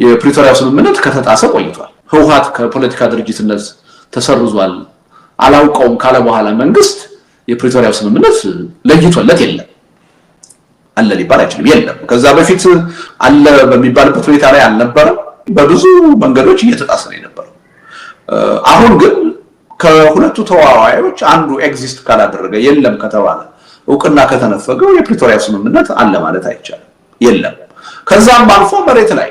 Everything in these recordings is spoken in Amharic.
የፕሪቶሪያው ስምምነት ከተጣሰ ቆይቷል። ህወሓት ከፖለቲካ ድርጅትነት ተሰርዟል አላውቀውም ካለ በኋላ መንግስት የፕሪቶሪያው ስምምነት ለይቶለት የለም አለ ሊባል አይችልም። የለም ከዛ በፊት አለ በሚባልበት ሁኔታ ላይ አልነበረም። በብዙ መንገዶች እየተጣሰ ነው የነበረው። አሁን ግን ከሁለቱ ተዋዋዮች አንዱ ኤግዚስት ካላደረገ የለም ከተባለ እውቅና ከተነፈገው የፕሪቶሪያ ስምምነት አለ ማለት አይቻልም። የለም ከዛም አልፎ መሬት ላይ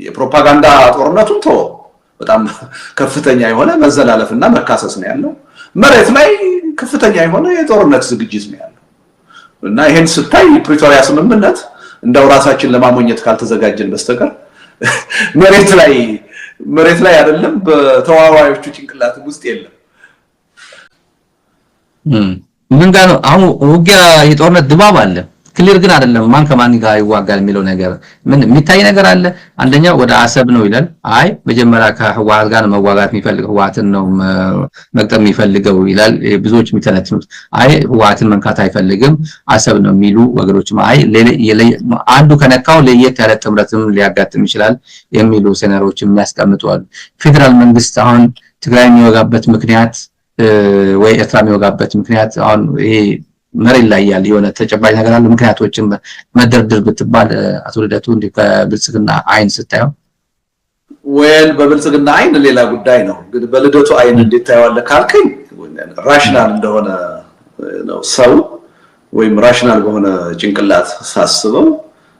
የፕሮፓጋንዳ ጦርነቱን ተወው በጣም ከፍተኛ የሆነ መዘላለፍና መካሰስ ነው ያለው። መሬት ላይ ከፍተኛ የሆነ የጦርነት ዝግጅት ነው ያለው እና ይሄን ስታይ የፕሪቶሪያ ስምምነት እንደው ራሳችን ለማሞኘት ካልተዘጋጀን በስተቀር መሬት ላይ አይደለም በተዋዋዮቹ ጭንቅላት ውስጥ የለም። ምን ጋር ነው አሁን ውጊያ የጦርነት ድባብ አለ ክሊር ግን አይደለም ማን ከማን ጋር ይዋጋል የሚለው ነገር ምን የሚታይ ነገር አለ። አንደኛው ወደ አሰብ ነው ይላል። አይ መጀመሪያ ከህወሓት ጋር መዋጋት የሚፈልግ ህወሓትን ነው መቅጠም የሚፈልገው ይላል። ብዙዎች የሚተነትኑት አይ ህወሓትን መንካት አይፈልግም አሰብ ነው የሚሉ ወገኖችም አይ አንዱ ከነካው ለየት ያለ ጥምረትም ሊያጋጥም ይችላል የሚሉ ሴናሪዎችም የሚያስቀምጡ አሉ። ፌደራል መንግስት አሁን ትግራይ የሚወጋበት ምክንያት ወይ ኤርትራ የሚወጋበት ምክንያት አሁን ይሄ መሬት ላይ ያለ የሆነ ተጨባጭ ነገር አለ ምክንያቶችን መደርደር ብትባል አቶ ልደቱ እንደ በብልጽግና አይን ስታየው በብልጽግና አይን ሌላ ጉዳይ ነው። ግን በልደቱ አይን እንዴት ታየዋለህ ካልከኝ ራሽናል እንደሆነ ነው ሰው ወይም ራሽናል በሆነ ጭንቅላት ሳስበው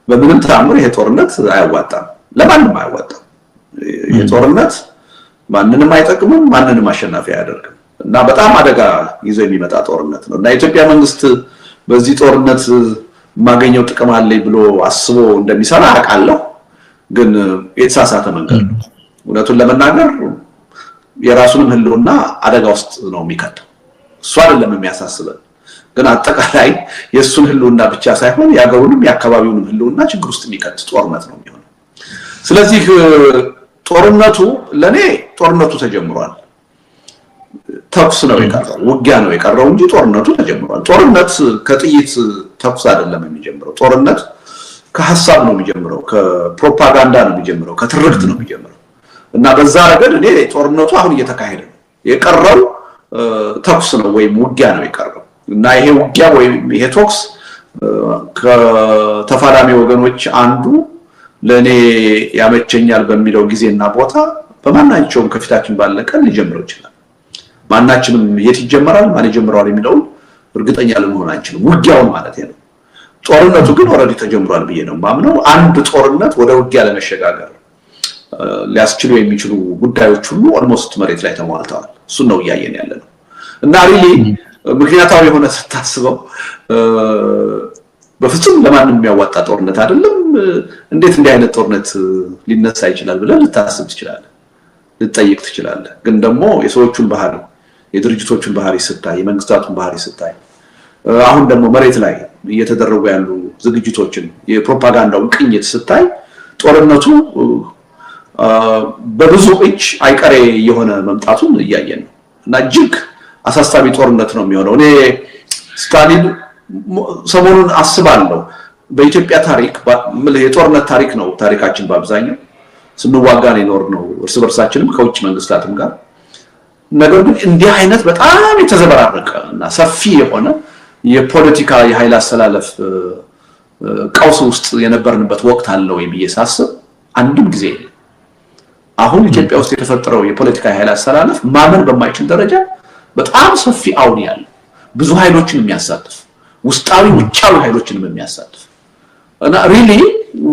በምንም ተአምር ይሄ ጦርነት አያዋጣም፣ ለማንም አያዋጣም። ይሄ ጦርነት ማንንም አይጠቅምም፣ ማንንም አሸናፊ አያደርግም እና በጣም አደጋ ይዞ የሚመጣ ጦርነት ነው። እና የኢትዮጵያ መንግስት በዚህ ጦርነት ማገኘው ጥቅም አለኝ ብሎ አስቦ እንደሚሰራ አውቃለሁ። ግን የተሳሳተ መንገድ ነው። እውነቱን ለመናገር የራሱንም ህልውና አደጋ ውስጥ ነው የሚከተው። እሱ አይደለም የሚያሳስበን፣ ግን አጠቃላይ የሱን ህልውና ብቻ ሳይሆን ያገሩንም ያከባቢውንም ህልውና ችግር ውስጥ የሚከት ጦርነት ነው የሚሆነው። ስለዚህ ጦርነቱ ተጀምሯል። ተኩስ ነው የቀረው፣ ውጊያ ነው የቀረው እንጂ ጦርነቱ ተጀምሯል። ጦርነት ከጥይት ተኩስ አይደለም የሚጀምረው። ጦርነት ከሐሳብ ነው የሚጀምረው፣ ከፕሮፓጋንዳ ነው የሚጀምረው፣ ከትርክት ነው የሚጀምረው። እና በዛ ረገድ እኔ ጦርነቱ አሁን እየተካሄደ ነው። የቀረው ተኩስ ነው ወይም ውጊያ ነው የቀረው። እና ይሄ ውጊያ ወይም ይሄ ተኩስ ከተፋላሚ ወገኖች አንዱ ለኔ ያመቸኛል በሚለው ጊዜና ቦታ በማናቸውም ከፊታችን ባለቀን ሊጀምረው ይችላል። ማናችንም የት ይጀምራል ማን ይጀምራል የሚለው እርግጠኛ ለመሆን አንችልም። ውጊያው ማለት ነው። ጦርነቱ ግን ኦሬዲ ተጀምሯል ብዬ ነው ማምነው። አንድ ጦርነት ወደ ውጊያ ለመሸጋገር ሊያስችሉ የሚችሉ ጉዳዮች ሁሉ ኦልሞስት መሬት ላይ ተሟልተዋል። እሱ ነው ያየን ያለነው። እና ሪሊ ምክንያታዊ የሆነ ስታስበው በፍጹም ለማንም የሚያዋጣ ጦርነት አይደለም። እንዴት እንዲህ አይነት ጦርነት ሊነሳ ይችላል ብለህ ልታስብ ትችላለህ፣ ልትጠይቅ ትችላለህ። ግን ደግሞ የሰዎቹን ባህሪ የድርጅቶቹን ባህሪ ስታይ የመንግስታቱን ባህሪ ስታይ አሁን ደግሞ መሬት ላይ እየተደረጉ ያሉ ዝግጅቶችን የፕሮፓጋንዳውን ቅኝት ስታይ ጦርነቱ በብዙ እጅ አይቀሬ የሆነ መምጣቱን እያየን ነው እና እጅግ አሳሳቢ ጦርነት ነው የሚሆነው። እኔ ስታሊን ሰሞኑን አስባለሁ በኢትዮጵያ ታሪክ የጦርነት ታሪክ ነው ታሪካችን በአብዛኛው ስንዋጋ ነው የኖርነው እርስ በርሳችንም ከውጭ መንግስታትም ጋር። ነገር ግን እንዲህ አይነት በጣም የተዘበራረቀ እና ሰፊ የሆነ የፖለቲካ የኃይል አሰላለፍ ቀውስ ውስጥ የነበርንበት ወቅት አለ ወይ ብዬ ሳስብ አንድም ጊዜ አሁን ኢትዮጵያ ውስጥ የተፈጠረው የፖለቲካ የኃይል አሰላለፍ ማመን በማይችል ደረጃ በጣም ሰፊ አውድ ያለው ብዙ ኃይሎችን የሚያሳትፍ ውስጣዊ ውጫዊ ኃይሎችንም የሚያሳትፍ እና ሪሊ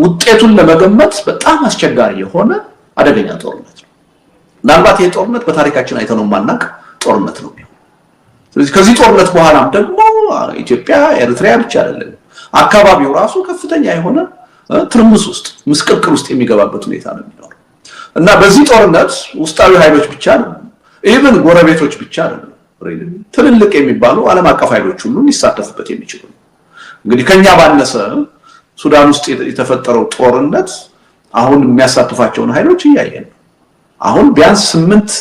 ውጤቱን ለመገመት በጣም አስቸጋሪ የሆነ አደገኛ ጦርነት ነው። ምናልባት ይሄ ጦርነት በታሪካችን አይተነው ማናቅ ጦርነት ነው የሚሆነው። ስለዚህ ከዚህ ጦርነት በኋላም ደግሞ ኢትዮጵያ ኤርትራ ብቻ አይደለም አካባቢው ራሱ ከፍተኛ የሆነ ትርምስ ውስጥ ምስቅልቅል ውስጥ የሚገባበት ሁኔታ ነው የሚኖረው እና በዚህ ጦርነት ውስጣዊ ኃይሎች ብቻ አይደለም ኢቭን ጎረቤቶች ብቻ አይደለም ትልልቅ የሚባሉ ዓለም አቀፍ ኃይሎች ሁሉ ሊሳተፉበት የሚችሉ እንግዲህ ከኛ ባነሰ ሱዳን ውስጥ የተፈጠረው ጦርነት አሁን የሚያሳትፋቸውን ኃይሎች እያየን ነው። አሁን ቢያንስ 8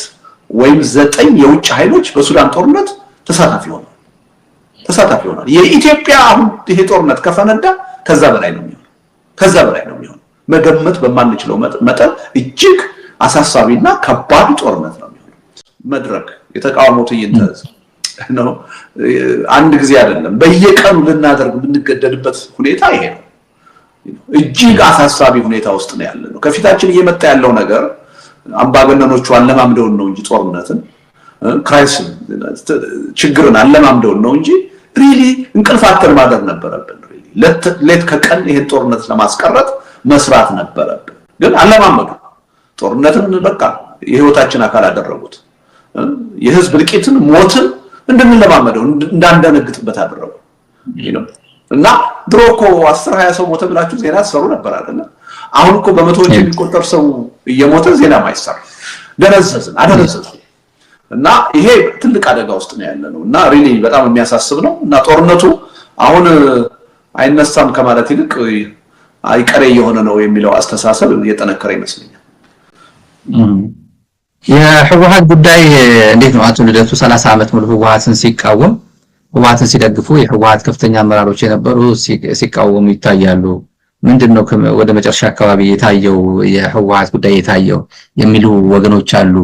ወይም 9 የውጭ ኃይሎች በሱዳን ጦርነት ተሳታፊ ሆነዋል። የኢትዮጵያ አሁን ይሄ ጦርነት ከፈነዳ ከዛ በላይ ነው የሚሆነው። መገመት በማንችለው መጠን እጅግ አሳሳቢና ከባድ ጦርነት ነው የሚሆነው። መድረክ የተቃውሞ ትዕይንተ ነው አንድ ጊዜ አይደለም በየቀኑ ልናደርግ የምንገደድበት ሁኔታ ይሄ ነው። እጅግ አሳሳቢ ሁኔታ ውስጥ ነው ያለነው። ከፊታችን እየመጣ ያለው ነገር አምባገነኖቹ አለማምደውን ነው እንጂ ጦርነትን ክራይሲስ ችግርን አለማምደውን ነው እንጂ ሪሊ እንቅልፋተን ማደር ነበረብን። ሪሊ ሌት ከቀን ይሄን ጦርነት ለማስቀረት መስራት ነበረብን። ግን አለማመዱ ጦርነትን በቃ የህይወታችን አካል አደረጉት። የህዝብ እልቂትን ሞትን እንድንለማመደው እንዳንደነግጥበት አደረጉ እና ድሮ እኮ 10-20 ሰው ሞተ ብላችሁ ዜና ትሰሩ ነበር አይደል? አሁን እኮ በመቶዎች የሚቆጠር ሰው እየሞተ ዜና ማይሰራ አደረዘዝን እና ይሄ ትልቅ አደጋ ውስጥ ነው ያለነው እና ሪሊ በጣም የሚያሳስብ ነው እና ጦርነቱ አሁን አይነሳም ከማለት ይልቅ አይቀሬ የሆነ ነው የሚለው አስተሳሰብ እየጠነከረ ይመስለኛል። የህወሓት ጉዳይ እንዴት ነው? አቶ ልደቱ 30 ዓመት ሙሉ ህወሓትን ሲቃወም ህወሓትን ሲደግፉ የህወሓት ከፍተኛ አመራሮች የነበሩ ሲቃወሙ ይታያሉ። ምንድነው ወደ መጨረሻ አካባቢ የታየው የህወሓት ጉዳይ የታየው የሚሉ ወገኖች አሉ።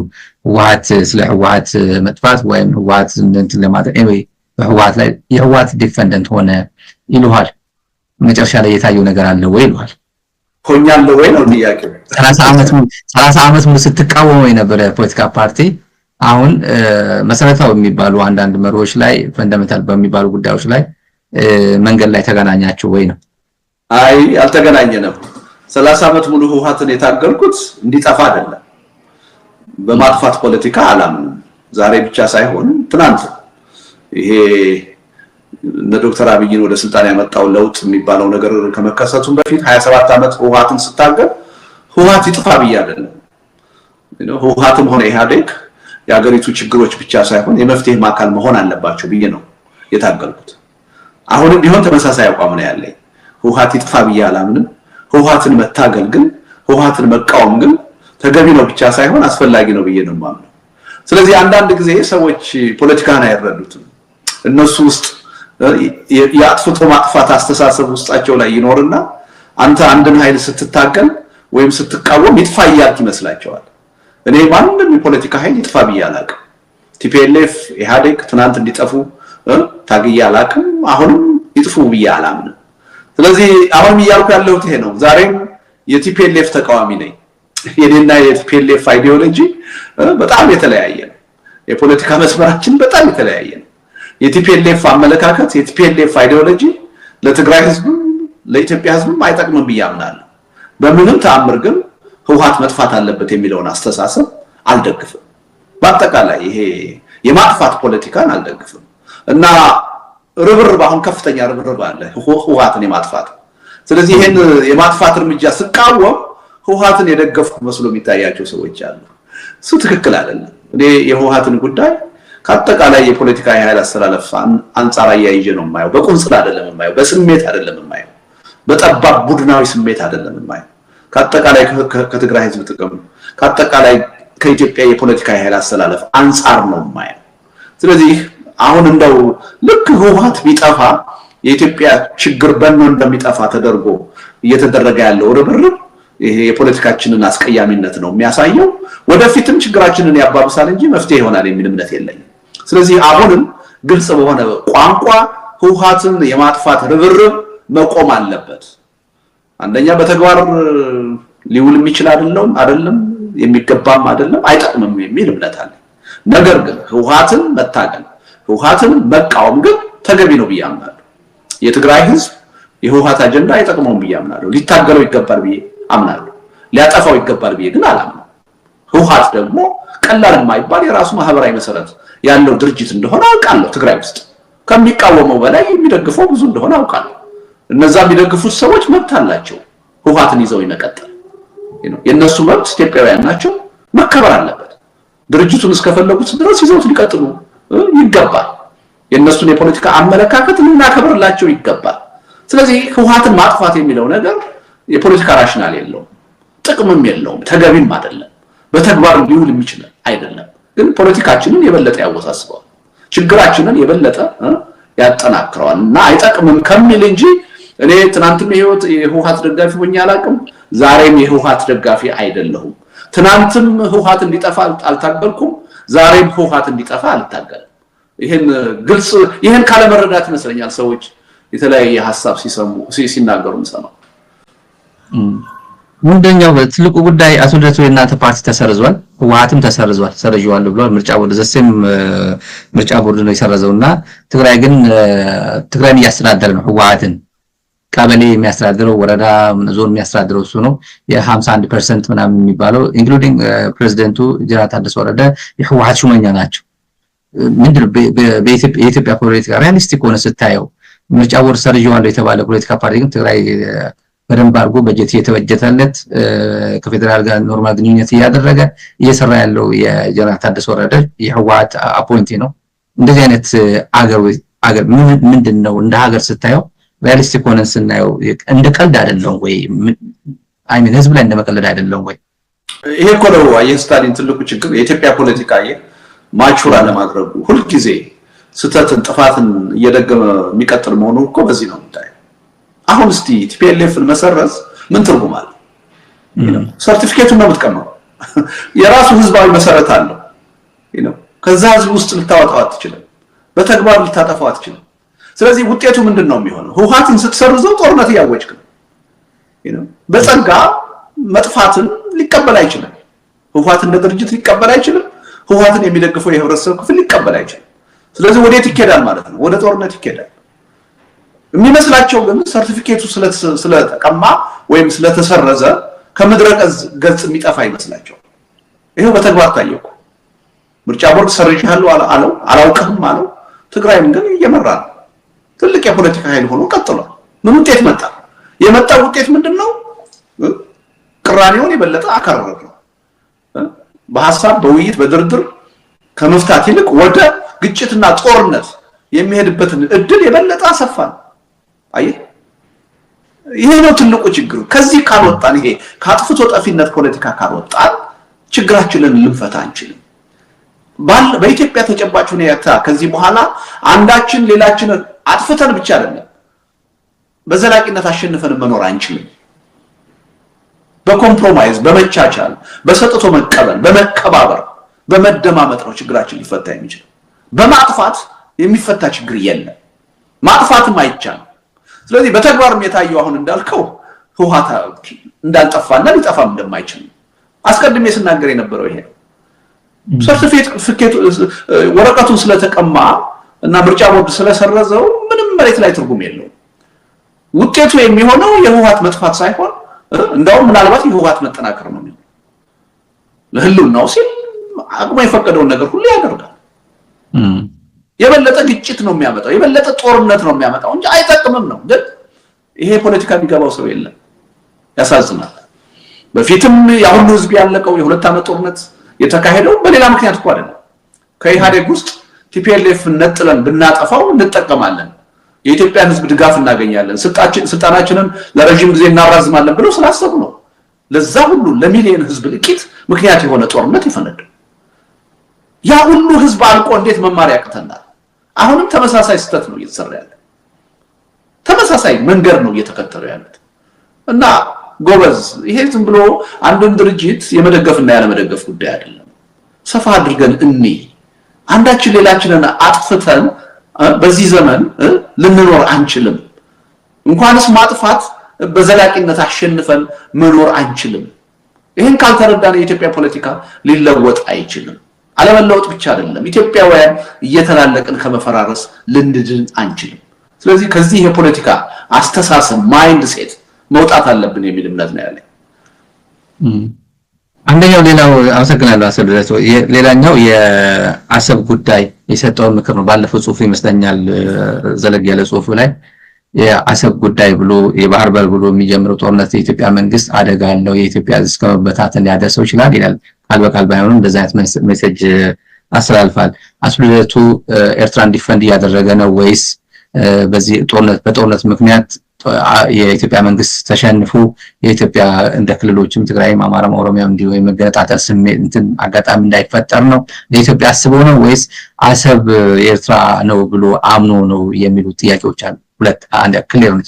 ህወሓት ስለ ህወሓት መጥፋት ወይም ህወሓት እንትን ለማድረግ በህወሓት ላይ የህወሓት ዲፌንደንት ሆነ ይሉሃል። መጨረሻ ላይ የታየው ነገር አለ ወይ ይሉሃል። ሆኛል ወይ ነው ጥያቄው። 30 ዓመት ሙሉ ስትቃወመው የነበረ ፖለቲካ ፓርቲ አሁን መሰረታዊ የሚባሉ አንዳንድ መሪዎች ላይ ፈንዳሜንታል በሚባሉ ጉዳዮች ላይ መንገድ ላይ ተገናኛችሁ ወይ ነው? አይ አልተገናኘንም። 30 ዓመት ሙሉ ህወሓትን የታገልኩት እንዲጠፋ አይደለም። በማጥፋት ፖለቲካ አላምንም። ዛሬ ብቻ ሳይሆን ትናንት ይሄ ዶክተር አብይን ወደ ስልጣን ያመጣው ለውጥ የሚባለው ነገር ከመከሰቱ በፊት 27 ዓመት ህወሓትን ስታገል ህወሓት ይጥፋ ብዬ አይደለም። ህወሓትም ሆነ ኢህአዴግ የሀገሪቱ ችግሮች ብቻ ሳይሆን የመፍትሄ ማዕከል መሆን አለባቸው ብዬ ነው የታገልኩት። አሁንም ቢሆን ተመሳሳይ አቋም ነው ያለኝ። ህወሓት ይጥፋ ብዬ አላምንም። ህወሓትን መታገል ግን ህወሓትን መቃወም ግን ተገቢ ነው ብቻ ሳይሆን አስፈላጊ ነው ብዬ ነው የማምነው። ስለዚህ አንዳንድ ጊዜ ሰዎች ፖለቲካን አይረዱትም። እነሱ ውስጥ የአጥፍቶ ማጥፋት አስተሳሰብ ውስጣቸው ላይ ይኖርና አንተ አንድን ኃይል ስትታገል ወይም ስትቃወም ይጥፋ እያልክ ይመስላቸዋል። እኔ ማንንም የፖለቲካ ኃይል ይጥፋ ብዬ አላቅም። ቲፒኤልኤፍ ኢህአዴግ ትናንት እንዲጠፉ ታግዬ አላቅም። አሁንም ይጥፉ ብዬ አላምንም። ስለዚህ አሁንም እያልኩ ያለሁት ይሄ ነው። ዛሬም የቲፒኤልኤፍ ተቃዋሚ ነኝ። የኔና የቲፒኤልኤፍ አይዲዮሎጂ በጣም የተለያየ ነው። የፖለቲካ መስመራችን በጣም የተለያየ ነው። የቲፒኤልኤፍ አመለካከት የቲፒኤልኤፍ አይዲዮሎጂ ለትግራይ ህዝብ ለኢትዮጵያ ህዝብ አይጠቅምም ብዬ አምናለሁ። በምንም ተአምር ግን ህወሓት መጥፋት አለበት የሚለውን አስተሳሰብ አልደግፍም። በአጠቃላይ ይሄ የማጥፋት ፖለቲካን አልደግፍም እና ርብርብ አሁን ከፍተኛ ርብርብ አለ ህወሓትን የማጥፋት። ስለዚህ ይሄን የማጥፋት እርምጃ ስቃወም ህወሓትን የደገፍኩ መስሎ የሚታያቸው ሰዎች አሉ። እሱ ትክክል አይደለም። እኔ የህወሓትን ጉዳይ ከአጠቃላይ የፖለቲካ ኃይል አስተላለፍ አንጻር አያይዤ ነው የማየው። በቁንጽል አይደለም የማየው፣ በስሜት አይደለም የማየው፣ በጠባብ ቡድናዊ ስሜት አይደለም የማየው። ከአጠቃላይ ከትግራይ ህዝብ ጥቅም ከአጠቃላይ ከኢትዮጵያ የፖለቲካ ኃይል አስተላለፍ አንጻር ነው የማየው። ስለዚህ አሁን እንደው ልክ ህወሓት ቢጠፋ የኢትዮጵያ ችግር በእነ እንደሚጠፋ ተደርጎ እየተደረገ ያለው ርብርብ ይሄ የፖለቲካችንን አስቀያሚነት ነው የሚያሳየው። ወደፊትም ችግራችንን ያባብሳል እንጂ መፍትሄ ይሆናል የሚል እምነት የለኝም። ስለዚህ አሁንም ግልጽ በሆነ ቋንቋ ህወሓትን የማጥፋት ርብርብ መቆም አለበት። አንደኛ በተግባር ሊውል የሚችል አይደለም የሚገባም አይደለም አይጠቅምም የሚል እምነት አለ። ነገር ግን ህወሓትን መታገል ህወሓትን መቃወም ግን ተገቢ ነው ብዬ አምናለሁ። የትግራይ ህዝብ የህወሓት አጀንዳ አይጠቅመውም ብዬ አምናለሁ። ሊታገለው ይገባል ብዬ አምናለሁ። ሊያጠፋው ይገባል ብዬ ግን አላምንም። ህወሓት ደግሞ ቀላል የማይባል የራሱ ማህበራዊ መሰረት ያለው ድርጅት እንደሆነ አውቃለሁ። ትግራይ ውስጥ ከሚቃወመው በላይ የሚደግፈው ብዙ እንደሆነ አውቃለሁ። እነዛ የሚደግፉት ሰዎች መብት አላቸው ህወሓትን ይዘው ይመቀጠል። የነሱ መብት ኢትዮጵያውያን ናቸው፣ መከበር አለበት። ድርጅቱን እስከፈለጉት ድረስ ይዘውት ሊቀጥሉ ይገባል። የነሱን የፖለቲካ አመለካከት ልናከብርላቸው ይገባል። ስለዚህ ህወሓትን ማጥፋት የሚለው ነገር የፖለቲካ ራሽናል የለውም፣ ጥቅምም የለውም፣ ተገቢም አይደለም፣ በተግባር ሊውል የሚችል አይደለም። ግን ፖለቲካችንን የበለጠ ያወሳስበዋል፣ ችግራችንን የበለጠ ያጠናክረዋል እና አይጠቅምም ከሚል እንጂ እኔ ትናንትም የህወሓት ደጋፊ ሆኜ አላውቅም፣ ዛሬም የህወሓት ደጋፊ አይደለሁም። ትናንትም ህወሓት እንዲጠፋ አልታገልኩም፣ ዛሬም ህወሓት እንዲጠፋ አልታገልም። ይሄን ካለ መረዳት ይመስለኛል ሰዎች የተለያየ ሐሳብ ሲናገሩ እንሰማው። ምንድነው ትልቁ ጉዳይ? አቶ ልደቱ የእናንተ ፓርቲ ተሰርዟል፣ ህወሓትም ተሰርዟል፣ ሰርጇል ብሏል። ምርጫ ቦርድ ዘሴም ምርጫ ቦርድ ነው የሰረዘውና ትግራይን እያስተዳደረ ነው። ህወሓትን ቀበሌ የሚያስተዳድረው ወረዳ ዞን የሚያስተዳድረው እሱ ነው። የ51% ምናምን የሚባለው ኢንክሉዲንግ ፕሬዝዳንቱ ጀነራል ታደሰ ወረደ የህወሓት ሹመኛ ናቸው። ምንድነው በኢትዮጵያ ፖለቲካ ሪያሊስቲክ ሆነ ስታየው ምርጫ ቦርድ ሰርጇል የተባለ ፖለቲካ ፓርቲ ግን ትግራይ በደንብ አድርጎ በጀት የተበጀተለት ከፌደራል ጋር ኖርማል ግንኙነት እያደረገ እየሰራ ያለው የጀነራል ታደሰ ወረደ የህወሓት አፖይንቲ ነው። እንደዚህ አይነት አገር ምንድነው እንደ ሀገር ስታየው ሪያሊስቲክ ሆነን ስናየው እንደ ቀልድ አይደለም ወይ? ህዝብ ላይ እንደመቀለድ አይደለም ወይ? ይሄ እኮ ነው የስታሊን ትልቁ ችግር። የኢትዮጵያ ፖለቲካ ማቹራ ለማድረጉ ሁልጊዜ ስተትን ጥፋትን እየደገመ የሚቀጥል መሆኑ እኮ በዚህ ነው የምታየው። አሁን እስቲ ቲፒኤልኤፍን መሰረዝ ምን ትርጉም አለው? ሰርቲፊኬቱን ነው የምትቀማው። የራሱ ህዝባዊ መሰረት አለው። ከዛ ህዝብ ውስጥ ልታወጣው አትችልም፣ በተግባር ልታጠፋው አትችልም። ስለዚህ ውጤቱ ምንድነው የሚሆነው? ህወሓትን ስትሰርዘው ጦርነት እያወጅክ ነው። በጸጋ መጥፋትን ሊቀበል አይችልም። ህወሓትን እንደ ድርጅት ሊቀበል አይችልም። ህወሓትን የሚደግፈው የህብረተሰብ ክፍል ሊቀበል አይችልም። ስለዚህ ወዴት ይኬዳል ማለት ነው? ወደ ጦርነት ይኬዳል። የሚመስላቸው ግን ሰርቲፊኬቱ ስለተቀማ ወይም ስለተሰረዘ ከምድረ ገጽ የሚጠፋ ይመስላቸው። ይሄው በተግባር ታየው። ምርጫ ቦርድ ሰርቻለሁ አለው፣ አላውቅም አለው። ትግራይም ግን እየመራ ነው። ትልቅ የፖለቲካ ኃይል ሆኖ ቀጥሏል። ምን ውጤት መጣ? የመጣው ውጤት ምንድነው? ቅራኔውን የበለጠ አከረረ። በሐሳብ በውይይት በድርድር ከመፍታት ይልቅ ወደ ግጭትና ጦርነት የሚሄድበትን እድል የበለጠ አሰፋ ነው። ይሄ ነው ትልቁ ችግር። ከዚህ ካልወጣን ይሄ ከአጥፍቶ ጠፊነት ፖለቲካ ካልወጣን ችግራችንን ልንፈታ አንችልም። በኢትዮጵያ ተጨባጭ ሁኔታ ከዚህ በኋላ አንዳችን ሌላችንን አጥፍተን ብቻ አይደለም በዘላቂነት አሸንፈን መኖር አንችልም። በኮምፕሮማይዝ በመቻቻል በሰጥቶ መቀበል በመከባበር በመደማመጥ ነው ችግራችን ሊፈታ የሚችለው። በማጥፋት የሚፈታ ችግር የለም። ማጥፋትም አይቻልም። ስለዚህ በተግባርም የታየው አሁን እንዳልከው ህወሓት እንዳልጠፋና ሊጠፋም እንደማይችል አስቀድሜ ስናገር የነበረው ይሄ ሰርቲፊኬት ወረቀቱን ስለተቀማ እና ምርጫ ቦርድ ስለሰረዘው ምንም መሬት ላይ ትርጉም የለውም። ውጤቱ የሚሆነው የህወሓት መጥፋት ሳይሆን እንደውም ምናልባት የህወሓት መጠናከር ነው የሚሆነው። ለህልውናው ሲል አቅሙ የፈቀደውን ነገር ሁሉ ያደርጋል። የበለጠ ግጭት ነው የሚያመጣው፣ የበለጠ ጦርነት ነው የሚያመጣው እንጂ አይጠቅምም ነው። ግን ይሄ ፖለቲካ የሚገባው ሰው የለም። ያሳዝናል። በፊትም ያሁኑ ህዝብ ያለቀው የሁለት ዓመት ጦርነት የተካሄደው በሌላ ምክንያት እኮ አይደለም። ከኢህአዴግ ውስጥ ቲፒኤልኤፍ ነጥለን ብናጠፋው እንጠቀማለን፣ የኢትዮጵያን ህዝብ ድጋፍ እናገኛለን፣ ስልጣናችንን ለረጅም ጊዜ እናራዝማለን ብለው ስላሰቡ ነው። ለዛ ሁሉ ለሚሊዮን ህዝብ እልቂት ምክንያት የሆነ ጦርነት ይፈነዳል። ያ ሁሉ ህዝብ አልቆ እንዴት መማር ያቅተናል? አሁንም ተመሳሳይ ስህተት ነው እየተሰራ ያለ፣ ተመሳሳይ መንገድ ነው እየተከተሉ ያሉት እና ጎበዝ፣ ይሄ ዝም ብሎ አንዱን ድርጅት የመደገፍና ያለመደገፍ ጉዳይ አይደለም። ሰፋ አድርገን አንዳችን ሌላችንን አጥፍተን በዚህ ዘመን ልንኖር አንችልም። እንኳንስ ማጥፋት በዘላቂነት አሸንፈን መኖር አንችልም። ይሄን ካልተረዳን የኢትዮጵያ ፖለቲካ ሊለወጥ አይችልም። አለመለወጥ ብቻ አይደለም፣ ኢትዮጵያውያን እየተላለቅን ከመፈራረስ ልንድን አንችልም። ስለዚህ ከዚህ የፖለቲካ አስተሳሰብ ማይንድ ሴት መውጣት አለብን የሚል እምነት ነው ያለኝ። አንደኛው ሌላው አመሰግናለሁ አሰብ ድረስ ሌላኛው የአሰብ ጉዳይ የሰጠው ምክር ነው። ባለፈው ጽሁፍ ይመስለኛል ዘለግ ያለ ጽሁፍ ላይ የአሰብ ጉዳይ ብሎ የባህር በር ብሎ የሚጀምረው ጦርነት የኢትዮጵያ መንግስት አደጋ አለው፣ የኢትዮጵያ እስከ መበታተን ሊያደርሰው ይችላል ይላል። ቃል በቃል ባይሆንም እንደዛ አይነት ሜሴጅ አስተላልፋል። አስብለቱ ኤርትራን ዲፈንድ እያደረገ ነው ወይስ በዚህ በጦርነት ምክንያት የኢትዮጵያ መንግስት ተሸንፎ የኢትዮጵያ እንደ ክልሎችም ትግራይም አማራም ኦሮሚያም እንዲሁ የመገነጣጠል ስሜት አጋጣሚ እንዳይፈጠር ነው ለኢትዮጵያ አስበው ነው ወይስ አሰብ የኤርትራ ነው ብሎ አምኖ ነው የሚሉ ጥያቄዎች አሉ። ሁለት አንድ ክሊር ነው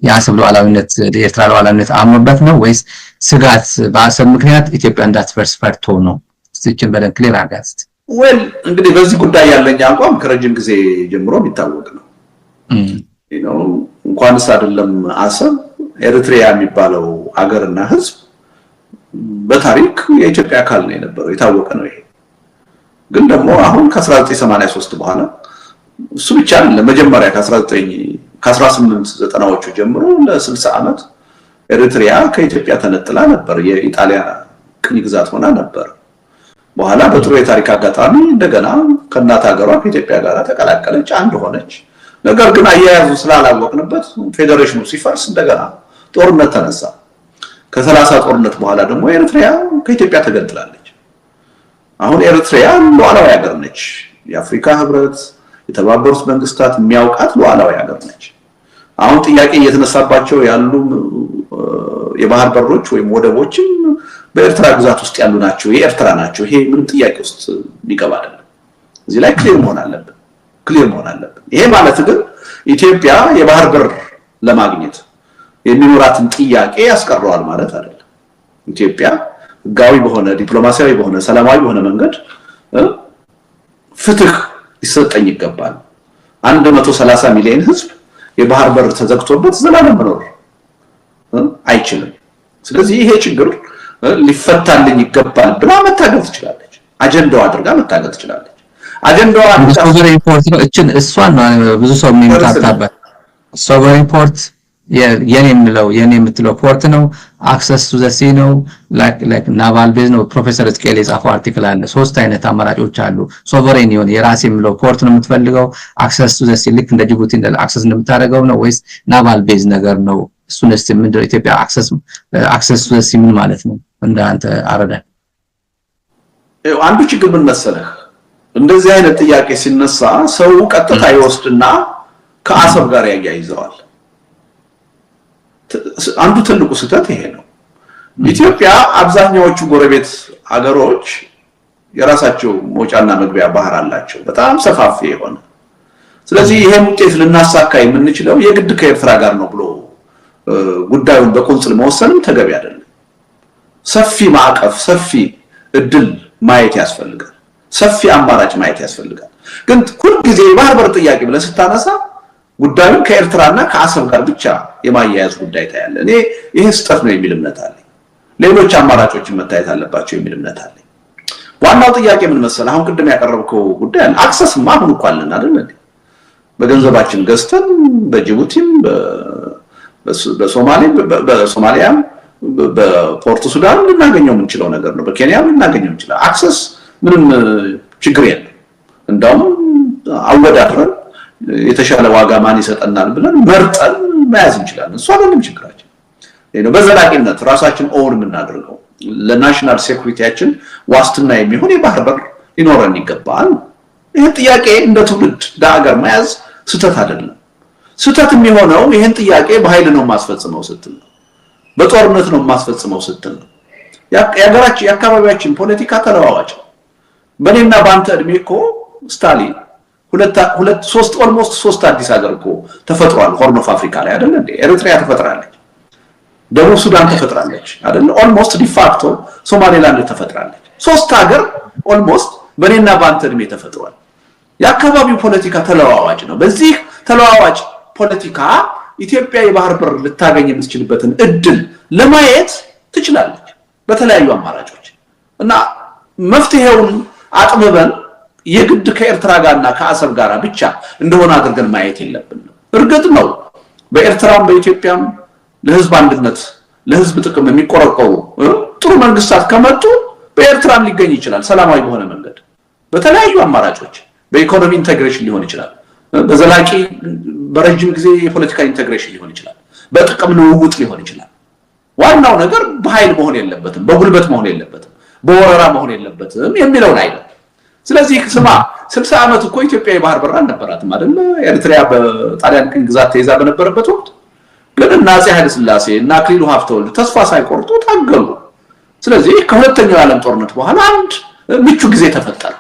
የአሰብ ሉዓላዊነት የኤርትራ ሉዓላዊነት አምኖበት ነው ወይስ ስጋት በአሰብ ምክንያት ኢትዮጵያ እንዳትፈርስ ፈርቶ ነው? እዚችን በደን ክሊር አጋስት ወል እንግዲህ በዚህ ጉዳይ ያለኝ አቋም ከረጅም ጊዜ ጀምሮ የሚታወቅ ነው። እንኳንስ አይደለም አሰብ ኤርትራ የሚባለው አገርና ህዝብ በታሪክ የኢትዮጵያ አካል ነው የነበረው፣ የታወቀ ነው። ይሄ ግን ደግሞ አሁን ከ1983 በኋላ እሱ ብቻ አይደለም፣ መጀመሪያ ከ1890ዎቹ ጀምሮ ለ60 ዓመት ኤርትራ ከኢትዮጵያ ተነጥላ ነበር፣ የኢጣሊያ ቅኝ ግዛት ሆና ነበር። በኋላ በጥሩ የታሪክ አጋጣሚ እንደገና ከእናት ሀገሯ ከኢትዮጵያ ጋር ተቀላቀለች፣ አንድ ሆነች። ነገር ግን አያያዙ ስላላወቅንበት ፌዴሬሽኑ ሲፈርስ እንደገና ጦርነት ተነሳ። ከ30 ጦርነት በኋላ ደግሞ ኤርትራ ከኢትዮጵያ ተገንጥላለች። አሁን ኤርትራ ሉዓላዊ ሀገር ነች። የአፍሪካ ህብረት፣ የተባበሩት መንግስታት የሚያውቃት ሉዓላዊ ሀገር ነች። አሁን ጥያቄ እየተነሳባቸው ያሉ የባህር በሮች ወይም ወደቦችም በኤርትራ ግዛት ውስጥ ያሉ ናቸው፣ የኤርትራ ናቸው። ይሄ ምንም ጥያቄ ውስጥ ሊገባ አይደለም። እዚህ ላይ ክሊር መሆን አለብን። ይሄ ማለት ግን ኢትዮጵያ የባህር በር ለማግኘት የሚኖራትን ጥያቄ ያስቀረዋል ማለት አይደለም። ኢትዮጵያ ህጋዊ በሆነ ዲፕሎማሲያዊ በሆነ ሰላማዊ በሆነ መንገድ ፍትህ ሊሰጠኝ ይገባል። 130 ሚሊዮን ህዝብ የባህር በር ተዘግቶበት ዘላለም መኖር አይችልም። ስለዚህ ይሄ ችግር ሊፈታልኝ ይገባል ብላ መታገል ትችላለች። አጀንዳው አድርጋ መታገል ትችላለች። አጀንዳው ሶቨሬን ፖርት ነው። እሷን ብዙ ሰው የሚመጣጣበት ሶቨሬን ፖርት የኔ የምትለው ፖርት ነው። አክሰስ ቱ ዘ ሲ ነው። ላይክ ናቫል ቤዝ ነው። ፕሮፌሰር እስኬል የጻፈው አርቲክል አለ። 3 አይነት አማራጮች አሉ። ሶቨሬን የሆነ የራስ የምለው ፖርት ነው የምትፈልገው፣ አክሰስ ቱ ዘ ሲ ልክ እንደ ጅቡቲ እንደ አክሰስ እንደምታደርገው ነው ወይስ ናቫል ቤዝ ነገር ነው? እሱንስ ምንድነው ኢትዮጵያ አክሰስ ቱ ዘ ሲ ምን ማለት ነው? እንዳንተ አረዳ አንዱ ችግር ምን መሰለህ፣ እንደዚህ አይነት ጥያቄ ሲነሳ ሰው ቀጥታ ይወስድና ከአሰብ ጋር ያያይዘዋል። አንዱ ትልቁ ስህተት ይሄ ነው። ኢትዮጵያ አብዛኛዎቹ ጎረቤት አገሮች የራሳቸው መውጫና መግቢያ ባህር አላቸው፣ በጣም ሰፋፊ የሆነ። ስለዚህ ይሄን ውጤት ልናሳካ የምንችለው የግድ ከኤርትራ ጋር ነው ብሎ ጉዳዩን በቁንጽል መወሰንም ተገቢ አይደለም። ሰፊ ማዕቀፍ፣ ሰፊ እድል ማየት ያስፈልጋል። ሰፊ አማራጭ ማየት ያስፈልጋል። ግን ሁሉ ጊዜ የባህር በር ጥያቄ ብለህ ስታነሳ ጉዳዩን ከኤርትራና ከአሰብ ጋር ብቻ የማያያዝ ጉዳይ ታያለ። እኔ ይሄ ስህተት ነው የሚል እምነት አለኝ። ሌሎች አማራጮችን መታየት አለባቸው የሚል እምነት አለኝ። ዋናው ጥያቄ ምን መሰለህ፣ አሁን ቅድም ያቀረብከው ጉዳይ አለ። አክሰስማ አሁን እኮ አለን አይደል እንዴ? በገንዘባችን ገዝተን በጅቡቲም በሶማሊያም በፖርት ሱዳን ልናገኘው የምንችለው ነገር ነው። በኬንያም ልናገኘው እንችላለን። አክሰስ ምንም ችግር የለም። እንደውም አወዳድረን የተሻለ ዋጋ ማን ይሰጠናል ብለን መርጠን መያዝ እንችላለን። እሱ አይደለም ችግራችን። በዘላቂነት ራሳችን ኦውን የምናደርገው ለናሽናል ሴኩሪቲያችን ዋስትና የሚሆን የባህር በር ሊኖረን ይገባል። ይሄ ጥያቄ እንደ ትውልድ ዳገር መያዝ ስህተት አይደለም። ስህተት የሚሆነው ይሄን ጥያቄ በኃይል ነው ማስፈጽመው ስትል ነው፣ በጦርነት ነው ማስፈጽመው ስትል ነው። የሀገራችን የአካባቢያችን ፖለቲካ ተለዋዋጭ። በእኔና በአንተ እድሜ እኮ ስታሊን ኦልሞስት 3 አዲስ ሀገር እኮ ተፈጥሯል። ሆርን ኦፍ አፍሪካ ላይ አይደል እንዴ? ኤርትራ ተፈጥራለች፣ ደቡብ ሱዳን ተፈጥራለች አይደል? ኦልሞስት ዲፋክቶ ሶማሌላንድ ተፈጥራለች። 3 ሀገር ኦልሞስት በእኔና በአንተ እድሜ ተፈጥሯል። የአካባቢው ፖለቲካ ተለዋዋጭ ነው። በዚህ ተለዋዋጭ ፖለቲካ ኢትዮጵያ የባህር በር ልታገኝ የምትችልበትን እድል ለማየት ትችላለች በተለያዩ አማራጮች እና መፍትሄውን አጥብበን የግድ ከኤርትራ ጋርና ከአሰብ ጋር ብቻ እንደሆነ አድርገን ማየት የለብንም። እርግጥ ነው በኤርትራም በኢትዮጵያም ለህዝብ አንድነት ለህዝብ ጥቅም የሚቆረቆሩ ጥሩ መንግስታት ከመጡ በኤርትራም ሊገኝ ይችላል ሰላማዊ በሆነ መንገድ በተለያዩ አማራጮች። በኢኮኖሚ ኢንተግሬሽን ሊሆን ይችላል፣ በዘላቂ በረጅም ጊዜ የፖለቲካ ኢንተግሬሽን ሊሆን ይችላል፣ በጥቅም ልውውጥ ሊሆን ይችላል። ዋናው ነገር በኃይል መሆን የለበትም፣ በጉልበት መሆን የለበትም፣ በወረራ መሆን የለበትም የሚለውን አይደለም። ስለዚህ ስማ 60 ዓመት እኮ ኢትዮጵያ የባህር በር አልነበራትም አይደል? ኤርትራ በጣሊያን ቅኝ ግዛት ተይዛ በነበረበት ወቅት ግን እና አፄ ኃይለ ሥላሴ እና አክሊሉ ሀብተወልድ ተስፋ ሳይቆርጡ ታገሉ። ስለዚህ ከሁለተኛው የዓለም ጦርነት በኋላ አንድ ምቹ ጊዜ ተፈጠረ።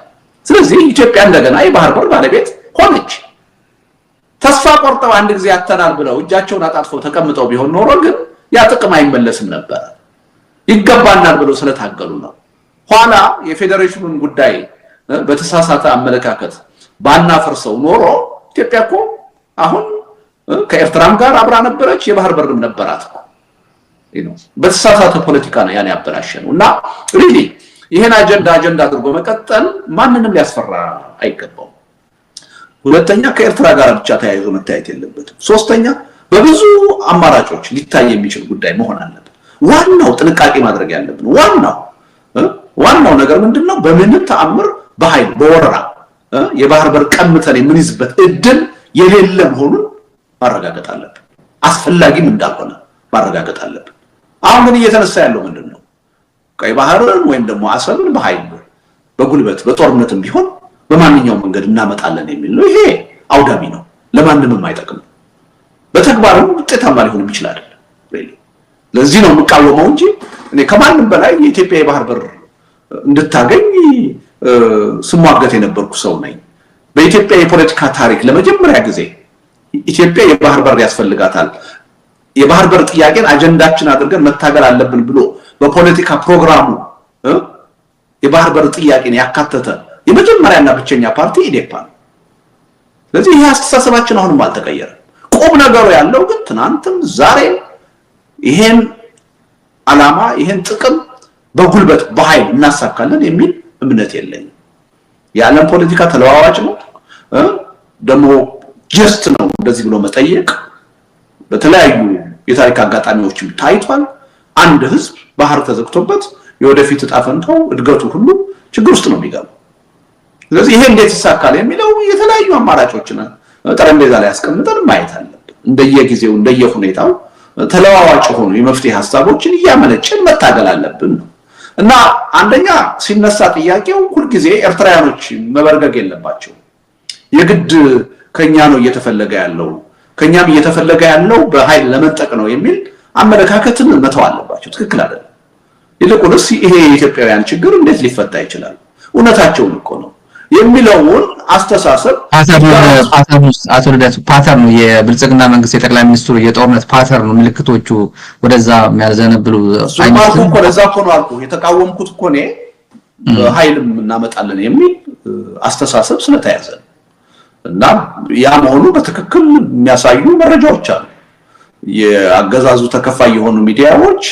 ስለዚህ ኢትዮጵያ እንደገና የባህር በር ባለቤት ሆነች። ተስፋ ቆርጠው አንድ ጊዜ ያተናል ብለው እጃቸውን አጣጥፈው ተቀምጠው ቢሆን ኖሮ ግን ያ ጥቅም አይመለስም ነበር። ይገባናል ብለው ስለታገሉ ነው። ኋላ የፌዴሬሽኑን ጉዳይ በተሳሳተ አመለካከት ባናፈርሰው ኖሮ ኢትዮጵያ እኮ አሁን ከኤርትራም ጋር አብራ ነበረች፣ የባህር በርም ነበራት ነው። በተሳሳተ ፖለቲካ ነው ያን ያበላሸነው እና ሪሊ ይሄን አጀንዳ አድርጎ መቀጠል ማንንም ሊያስፈራ አይገባው። ሁለተኛ ከኤርትራ ጋር ብቻ ተያይዞ መታየት የለበትም። ሶስተኛ በብዙ አማራጮች ሊታይ የሚችል ጉዳይ መሆን አለበት። ዋናው ጥንቃቄ ማድረግ ያለብን ዋናው ነገር ምንድነው? በምንም ተአምር በኃይል በወረራ የባህር በር ቀምተን የምንይዝበት እድል የሌለ መሆኑን ማረጋገጥ አለብን። አስፈላጊም እንዳልሆነ ማረጋገጥ አለብን። አሁን ግን እየተነሳ ያለው ምንድነው? ቀይ ባህርን ወይም ደግሞ አሰብን በኃይል በጉልበት በጦርነትም ቢሆን በማንኛውም መንገድ እናመጣለን የሚል ነው። ይሄ አውዳሚ ነው፣ ለማንንም አይጠቅም። በተግባርም ውጤታማ ሊሆን ይችላል። ለዚህ ነው የምቃወመው እንጂ እኔ ከማንም በላይ የኢትዮጵያ የባህር በር እንድታገኝ ስሟገት የነበርኩ ሰው ነኝ። በኢትዮጵያ የፖለቲካ ታሪክ ለመጀመሪያ ጊዜ ኢትዮጵያ የባህር በር ያስፈልጋታል፣ የባህር በር ጥያቄን አጀንዳችን አድርገን መታገል አለብን ብሎ በፖለቲካ ፕሮግራሙ የባህር በር ጥያቄን ያካተተ የመጀመሪያና ብቸኛ ፓርቲ ኢዴፓ ነው። ስለዚህ ይሄ አስተሳሰባችን አሁንም አልተቀየረም። ቁም ነገሩ ያለው ግን ትናንትም ዛሬም ይሄን ዓላማ ይሄን ጥቅም በጉልበት በኃይል እናሳካለን የሚል እምነት የለኝም። የዓለም ፖለቲካ ተለዋዋጭ ነው፣ ደግሞ ጀስት ነው እንደዚህ ብሎ መጠየቅ በተለያዩ የታሪክ አጋጣሚዎችም ታይቷል። አንድ ህዝብ ባህር ተዘግቶበት የወደፊት ዕጣ ፈንታው እድገቱ ሁሉ ችግር ውስጥ ነው የሚገባው። ስለዚህ ይሄ እንዴት ይሳካል የሚለው የተለያዩ አማራጮችን ጠረጴዛ ላይ አስቀምጠን ማየት አለብን። እንደየጊዜው እንደየሁኔታው ተለዋዋጭ ሆኑ የመፍትሄ ሐሳቦችን እያመነጨን መታገል አለብን ነው እና አንደኛ ሲነሳ ጥያቄው ሁልጊዜ ኤርትራውያኖች መበርገግ የለባቸው። የግድ ከኛ ነው እየተፈለገ ያለው ከኛም እየተፈለገ ያለው በኃይል ለመጠቅ ነው የሚል አመለካከትን መተው አለባቸው። ትክክል አይደለም። ይልቁንስ ይሄ የኢትዮጵያውያን ችግር እንዴት ሊፈታ ይችላል? እውነታቸውን እኮ ነው የሚለውን አስተሳሰብ ፓተርኑ የብልጽግና መንግስት የጠቅላይ ሚኒስትሩ የጦርነት ፓተርኑ ምልክቶቹ ወደዛ የሚያዘነብሉ አይነት እኮ ለዛ እኮ ነው አልኩ። የተቃወምኩት እኮ እኔ በኃይልም እናመጣለን የሚል አስተሳሰብ ስለተያዘ እና ያ መሆኑ በትክክል የሚያሳዩ መረጃዎች አሉ። የአገዛዙ ተከፋይ የሆኑ ሚዲያዎች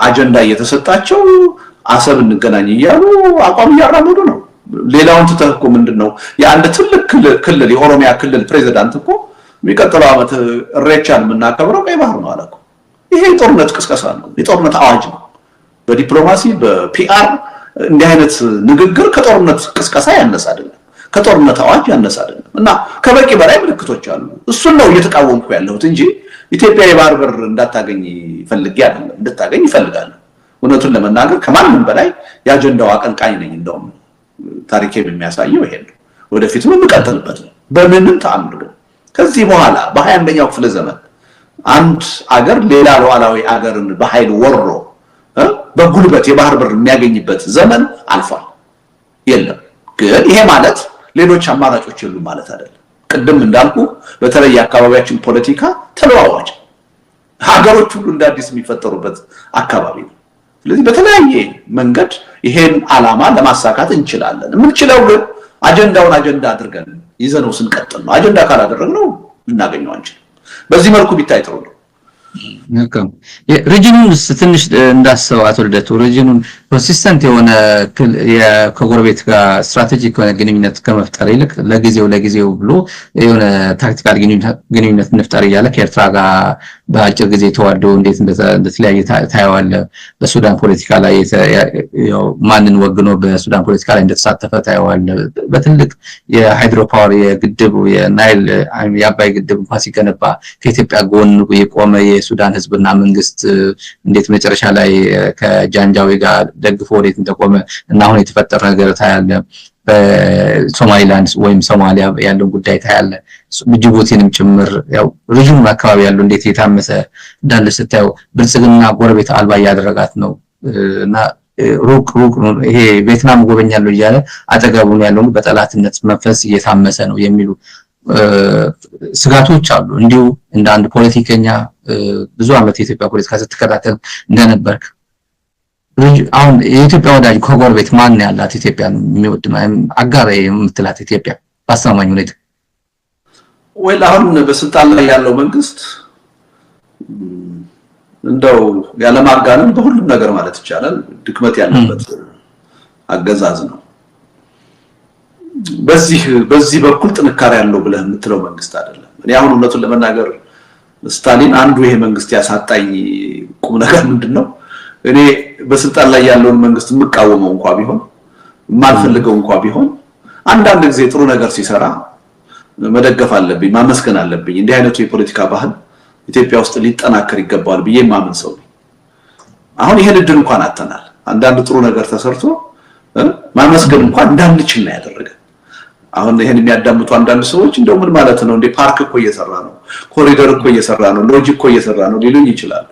አጀንዳ እየተሰጣቸው አሰብ እንገናኝ እያሉ አቋም እያራመዱ ነው። ሌላውን ተተኩ ምንድነው? የአንድ ትልቅ ክልል የኦሮሚያ ክልል ፕሬዝዳንት እኮ የሚቀጥለው ዓመት እሬቻን የምናከብረው ቀይ ባህር ነው አለኩ። ይሄ የጦርነት ቅስቀሳ ነው፣ የጦርነት አዋጅ ነው። በዲፕሎማሲ በፒአር እንዲህ አይነት ንግግር ከጦርነት ቅስቀሳ ያነሰ አይደለም፣ ከጦርነት አዋጅ ያነሰ አይደለም። እና ከበቂ በላይ ምልክቶች አሉ። እሱን ነው እየተቃወምኩ ያለሁት እንጂ ኢትዮጵያ የባህር በር እንዳታገኝ ፈልጌ አይደለም። እንድታገኝ ይፈልጋል። እውነቱን ለመናገር ከማንም በላይ የአጀንዳው አቀንቃኝ ነኝ። እንደውም ታሪኬ የሚያሳየው ይሄ ነው። ወደፊትም እንቀጥልበት ነው። በምንም ተአምር ግን ከዚህ በኋላ በ21ኛው ክፍለ ዘመን አንድ አገር ሌላ ሉዓላዊ አገርን በኃይል ወሮ በጉልበት የባህር በር የሚያገኝበት ዘመን አልፏል። የለም። ግን ይሄ ማለት ሌሎች አማራጮች የሉም ማለት አይደለም። ቅድም እንዳልኩ በተለይ የአካባቢያችን ፖለቲካ ተለዋዋጭ ሀገሮች ሁሉ እንደ አዲስ የሚፈጠሩበት አካባቢ ነው። ስለዚህ በተለያየ መንገድ ይሄን ዓላማ ለማሳካት እንችላለን። የምንችለው ግን አጀንዳውን አጀንዳ አድርገን ይዘነው ስንቀጥል ነው። አጀንዳ ካላደረግነው ልናገኘው አንችልም። በዚህ መልኩ ቢታይ ጥሩ ነው። ነከም ሪጅኑን ትንሽ እንዳሰው አቶ ልደቱ ሪጅኑን ኮንሲስተንት የሆነ ከጎረቤት ጋር ስትራቴጂክ የሆነ ግንኙነት ከመፍጠር ይልቅ ለጊዜው ብሎ የሆነ ታክቲካል ግንኙነት እንፍጠር እያለ ከኤርትራ ጋር በአጭር ጊዜ ተዋደው እንዴት እንደተለያየ ታያዋለ። በሱዳን ፖለቲካ ላይ ያው ማንን ወግኖ በሱዳን ፖለቲካ ላይ እንደተሳተፈ ታያዋለ። በትልቅ የሃይድሮ ፓወር የግድብ የናይል የአባይ ግድብ እንኳን ሲገነባ ከኢትዮጵያ ጎን የቆመ የሱዳን ህዝብና መንግስት እንዴት መጨረሻ ላይ ከጃንጃዊ ጋር ደግፎ ወዴት እንደቆመ እና አሁን የተፈጠረ ነገር ታያለ። በሶማሊላንድ ወይም ሶማሊያ ያለው ጉዳይ ታያለ። ጅቡቲንም ጭምር ያው ሪጅኑ አካባቢ ያለው እንዴት የታመሰ እንዳለ ስታየው ብልጽግና ጎረቤት አልባ ያደረጋት ነው እና ሩቅ ነው። ይሄ ቪየትናም ጎበኛለሁ እያለ አጠገቡን ያለው በጠላትነት መንፈስ እየታመሰ ነው የሚሉ ስጋቶች አሉ። እንዲሁ እንደ አንድ ፖለቲከኛ ብዙ ዓመት የኢትዮጵያ ፖለቲካ ስትከታተል እንደነበርክ አሁን የኢትዮጵያ ወዳጅ ከጎረቤት ማን ያላት ኢትዮጵያን የሚወድ አጋር የምትላት ኢትዮጵያ በአስተማማኝ ሁኔታ ወይ አሁን በስልጣን ላይ ያለው መንግስት እንደው ያለማጋነን በሁሉም ነገር ማለት ይቻላል ድክመት ያለበት አገዛዝ ነው። በዚህ በኩል ጥንካሬ ያለው ብለህ የምትለው መንግስት አይደለም። እኔ አሁን እውነቱን ለመናገር ስታሊን አንዱ ይሄ መንግስት ያሳጣኝ ቁም ነገር ምንድነው? እኔ በስልጣን ላይ ያለውን መንግስት የምቃወመው እንኳን ቢሆን የማልፈልገው እንኳን ቢሆን አንዳንድ ጊዜ ጥሩ ነገር ሲሰራ መደገፍ አለብኝ፣ ማመስገን አለብኝ። እንዲህ አይነቱ የፖለቲካ ባህል ኢትዮጵያ ውስጥ ሊጠናከር ይገባል ብዬ ማመን ሰው ነኝ። አሁን ይሄን እድል እንኳን አጥተናል። አንዳንድ ጥሩ ነገር ተሰርቶ ማመስገን እንኳን እንዳንችል ነው ያደረገ። አሁን ይሄን የሚያዳምጡ አንዳንድ ሰዎች እንደው ምን ማለት ነው እንደ ፓርክ እኮ እየሰራ ነው፣ ኮሪደር እኮ እየሰራ ነው፣ ሎጂክ እኮ እየሰራ ነው ሊሉኝ ይችላሉ።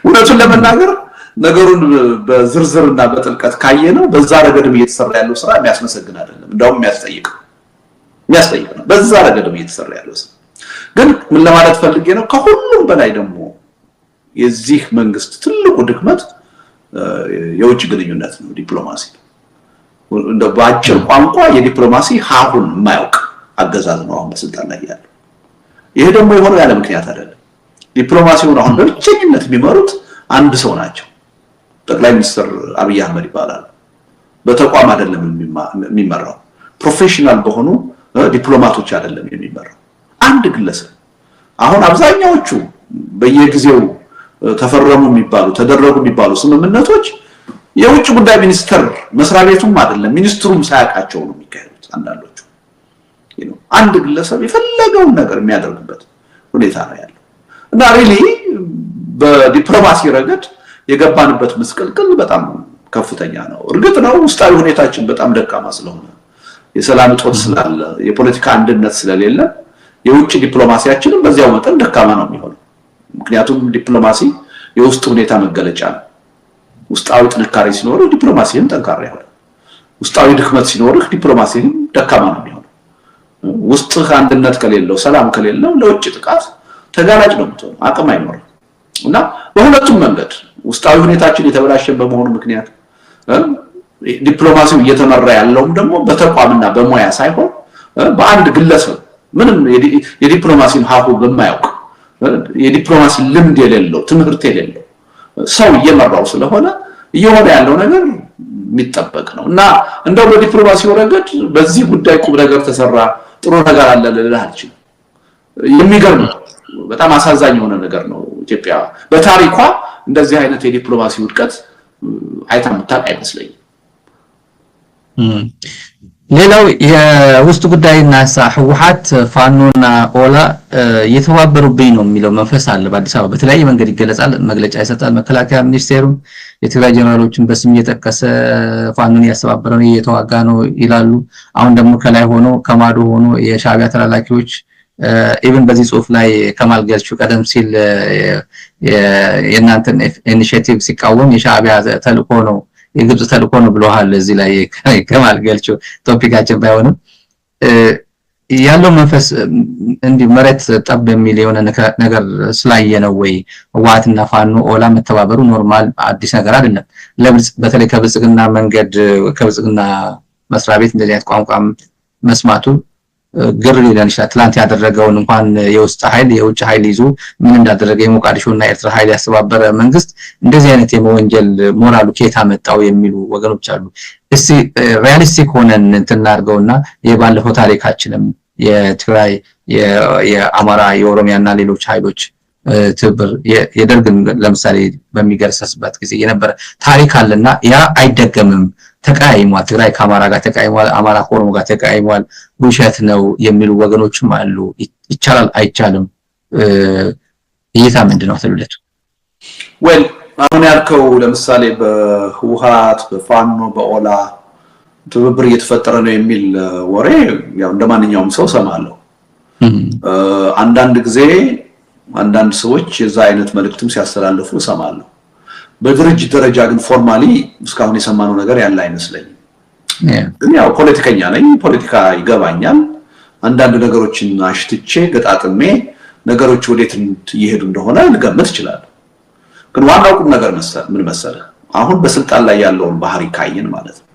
እውነቱን ለመናገር ነገሩን በዝርዝርና በጥልቀት ካየነው በዛ ረገድም እየተሰራ ያለው ስራ የሚያስመሰግን አይደለም፣ እንደውም የሚያስጠይቅ ነው። በዛ ረገድም እየተሰራ ያለው ስራ ግን ምን ለማለት ፈልጌ ነው፣ ከሁሉም በላይ ደግሞ የዚህ መንግስት ትልቁ ድክመት የውጭ ግንኙነት ነው፣ ዲፕሎማሲ ነው። እንደ ባጭር ቋንቋ የዲፕሎማሲ ሀሁን የማያውቅ አገዛዝ ነው አሁን በስልጣን ላይ ያለው። ይሄ ደግሞ የሆነው ያለ ምክንያት አይደለም። ዲፕሎማሲውን አሁን በብቸኝነት የሚመሩት አንድ ሰው ናቸው። ጠቅላይ ሚኒስትር አብይ አህመድ ይባላል። በተቋም አይደለም የሚመራው፣ ፕሮፌሽናል በሆኑ ዲፕሎማቶች አይደለም የሚመራው፣ አንድ ግለሰብ። አሁን አብዛኛዎቹ በየጊዜው ተፈረሙ የሚባሉ ተደረጉ የሚባሉ ስምምነቶች የውጭ ጉዳይ ሚኒስትር መስሪያ ቤቱም አይደለም ሚኒስትሩም ሳያውቃቸው ነው የሚካሄዱት። አንዳንዶቹ አንድ ግለሰብ የፈለገውን ነገር የሚያደርግበት ሁኔታ ነው ያለው እና ሪሊ በዲፕሎማሲ ረገድ የገባንበት ምስቅልቅል በጣም ከፍተኛ ነው። እርግጥ ነው ውስጣዊ ሁኔታችን በጣም ደካማ ስለሆነ የሰላም እጦት ስላለ የፖለቲካ አንድነት ስለሌለ የውጭ ዲፕሎማሲያችንም በዚያው መጠን ደካማ ነው የሚሆነው። ምክንያቱም ዲፕሎማሲ የውስጥ ሁኔታ መገለጫ ነው። ውስጣዊ ጥንካሬ ሲኖርህ ዲፕሎማሲህም ጠንካራ ይሆናል። ውስጣዊ ድክመት ሲኖርህ ዲፕሎማሲህም ደካማ ነው የሚሆነው። ውስጥህ አንድነት ከሌለው ሰላም ከሌለው ለውጭ ጥቃት ተጋላጭ ነው የምትሆነው፣ አቅም አይኖርም እና በሁለቱም መንገድ ውስጣዊ ሁኔታችን የተበላሸ በመሆኑ ምክንያት ዲፕሎማሲው እየተመራ ያለውም ደግሞ በተቋምና በሙያ ሳይሆን በአንድ ግለሰብ ምንም የዲፕሎማሲን ሀሁ በማያውቅ የዲፕሎማሲ ልምድ የሌለው ትምህርት የሌለው ሰው እየመራው ስለሆነ እየሆነ ያለው ነገር የሚጠበቅ ነው እና እንደው በዲፕሎማሲው ረገድ በዚህ ጉዳይ ቁም ነገር ተሰራ ጥሩ ነገር አለ ልልህ አልችልም። የሚገርም በጣም አሳዛኝ የሆነ ነገር ነው። ኢትዮጵያ በታሪኳ እንደዚህ አይነት የዲፕሎማሲ ውድቀት አይታ የምታውቅ አይመስለኝም። ሌላው የውስጥ ጉዳይና ህወሓት ፋኖና ኦላ እየተባበሩብኝ ነው የሚለው መንፈስ አለ። በአዲስ አበባ በተለያየ መንገድ ይገለጻል፣ መግለጫ ይሰጣል። መከላከያ ሚኒስቴሩ የትግራይ ጀነራሎችን በስም እየጠቀሰ ፋኖን እያስተባበረ ነው እየተዋጋ ነው ይላሉ። አሁን ደግሞ ከላይ ሆኖ ከማዶ ሆኖ የሻዕቢያ ተላላኪዎች ኢቭን በዚህ ጽሁፍ ላይ ከማል ገልቹ ቀደም ሲል የእናንተን ኢኒሺዬቲቭ ሲቃወም የሻዕቢያ ተልእኮ ነው የግብጽ ተልእኮ ነው ብለዋል። እዚህ ላይ ከማል ገልቹ ቶፒካችን ባይሆንም ያለው መንፈስ እንዲህ መሬት ጠብ የሚል የሆነ ነገር ስላየ ነው ወይ ህወሓትና ፋኖ ኦላ መተባበሩ ኖርማል አዲስ ነገር አይደለም። በተለይ ከብልጽግና መንገድ ከብልጽግና መስሪያ ቤት እንደዚህ አይነት ቋንቋም መስማቱ ግር ሊለን ይችላል። ትላንት ያደረገውን እንኳን የውስጥ ኃይል የውጭ ኃይል ይዞ ምን እንዳደረገ የሞቃዲሾና ኤርትራ ኃይል ያስተባበረ መንግስት እንደዚህ አይነት የመወንጀል ሞራሉ ከየት አመጣው የሚሉ ወገኖች አሉ። እስቲ ሪያሊስቲክ ሆነን እንትናርገውና የባለፈው ታሪካችንም የትግራይ የአማራ የኦሮሚያና ሌሎች ኃይሎች ትብር የደርግን ለምሳሌ በሚገርሰስበት ጊዜ የነበረ ታሪክ አለና ያ አይደገምም። ተቃይሟል፣ ትግራይ ከአማራ ጋር ተቃይሟል፣ አማራ ከኦሮሞ ጋር ተቃይሟል፣ ውሸት ነው የሚሉ ወገኖችም አሉ። ይቻላል አይቻልም እይታ ምንድነው ተልለቱ? ወይ አሁን ያልከው ለምሳሌ በህወሓት በፋኖ በኦላ ትብብር እየተፈጠረ ነው የሚል ወሬ ያው እንደማንኛውም ሰው ሰማለሁ። አንዳንድ ጊዜ አንዳንድ ሰዎች የዛ አይነት መልእክትም ሲያስተላልፉ ሰማለሁ። በድርጅት ደረጃ ግን ፎርማሊ እስካሁን የሰማነው ነገር ያለ አይመስለኝም። ግን ያው ፖለቲከኛ ነኝ፣ ፖለቲካ ይገባኛል። አንዳንድ ነገሮችን አሽትቼ ገጣጥሜ ነገሮች ወዴት እየሄዱ እንደሆነ ልገምት ይችላል። ግን ዋናው ቁም ነገር ምን መሰለ አሁን በስልጣን ላይ ያለውን ባህሪ ካየን ማለት ነው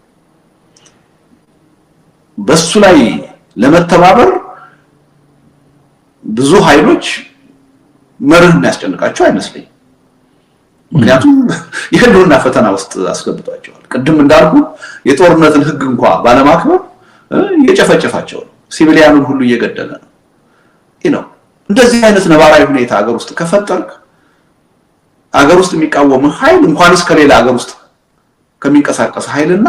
በሱ ላይ ለመተባበር ብዙ ኃይሎች መርህ የሚያስጨንቃቸው አይመስልኝም። ምክንያቱም የህልውና ፈተና ውስጥ አስገብቷቸዋል። ቅድም እንዳልኩ የጦርነትን ህግ እንኳን ባለማክበር እየጨፈጨፋቸው ነው። ሲቪሊያኑን ሁሉ እየገደለ ነው። ነው እንደዚህ አይነት ነባራዊ ሁኔታ ሀገር ውስጥ ከፈጠርክ ሀገር ውስጥ የሚቃወም ኃይል እንኳንስ ከሌላ ሀገር ውስጥ ከሚንቀሳቀስ ኃይልና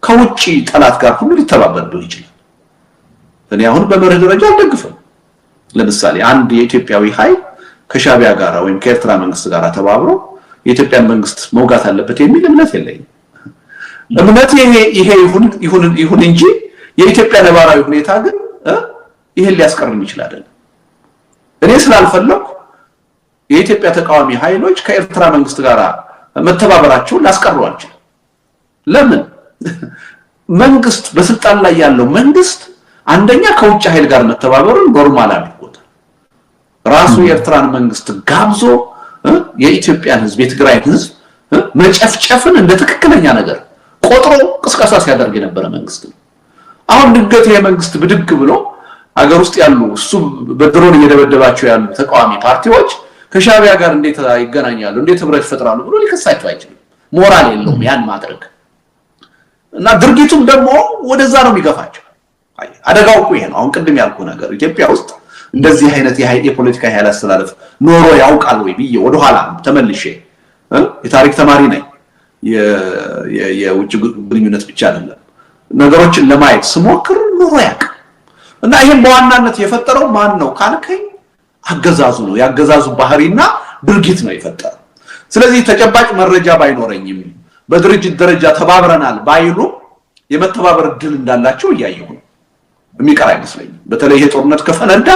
ከውጪ ጠላት ጋር ሁሉ ሊተባበርብህ ይችላል። እኔ አሁን በመርህ ደረጃ አልደግፍም። ለምሳሌ አንድ የኢትዮጵያዊ ኃይል ከሻቢያ ጋር ወይም ከኤርትራ መንግስት ጋር ተባብሮ የኢትዮጵያን መንግስት መውጋት አለበት የሚል እምነት የለኝም። እምነት ይሄ ይሁን እንጂ የኢትዮጵያ ነባራዊ ሁኔታ ግን ይሄን ሊያስቀርም ይችላል። እኔ ስላልፈለኩ የኢትዮጵያ ተቃዋሚ ኃይሎች ከኤርትራ መንግስት ጋር መተባበራቸውን ላስቀረው አልችልም። ለምን? መንግስት በስልጣን ላይ ያለው መንግስት አንደኛ ከውጭ ኃይል ጋር መተባበሩን ኖርማል አድርጎታል። ራሱ የኤርትራን መንግስት ጋብዞ የኢትዮጵያን ህዝብ የትግራይን ህዝብ መጨፍጨፍን እንደ ትክክለኛ ነገር ቆጥሮ ቅስቀሳ ሲያደርግ የነበረ መንግስት ነው። አሁን ድንገት ይሄ መንግስት ብድግ ብሎ ሀገር ውስጥ ያሉ እሱ በድሮን እየደበደባቸው ያሉ ተቃዋሚ ፓርቲዎች ከሻቢያ ጋር እንዴት ይገናኛሉ እንዴት ህብረት ይፈጥራሉ ብሎ ሊከሳቸው አይችልም። ሞራል የለውም ያን ማድረግ እና ድርጊቱም ደግሞ ወደዛ ነው የሚገፋቸው። አደጋው እኮ ይሄ ነው። አሁን ቅድም ያልኩ ነገር ኢትዮጵያ ውስጥ እንደዚህ አይነት የፖለቲካ ኃይል አስተላለፍ ኖሮ ያውቃል ወይ ብዬ ወደ ኋላ ተመልሼ የታሪክ ተማሪ ነኝ። የውጭ ግንኙነት ብቻ አይደለም ነገሮችን ለማየት ስሞክር ኖሮ ያውቃል። እና ይሄን በዋናነት የፈጠረው ማን ነው ካልከኝ አገዛዙ ነው። ያገዛዙ ባህሪና ድርጊት ነው የፈጠረው። ስለዚህ ተጨባጭ መረጃ ባይኖረኝም በድርጅት ደረጃ ተባብረናል ባይሉ የመተባበር እድል እንዳላቸው እያየሁ ነው። የሚቀር አይመስለኝም። በተለይ ይሄ ጦርነት ከፈነዳ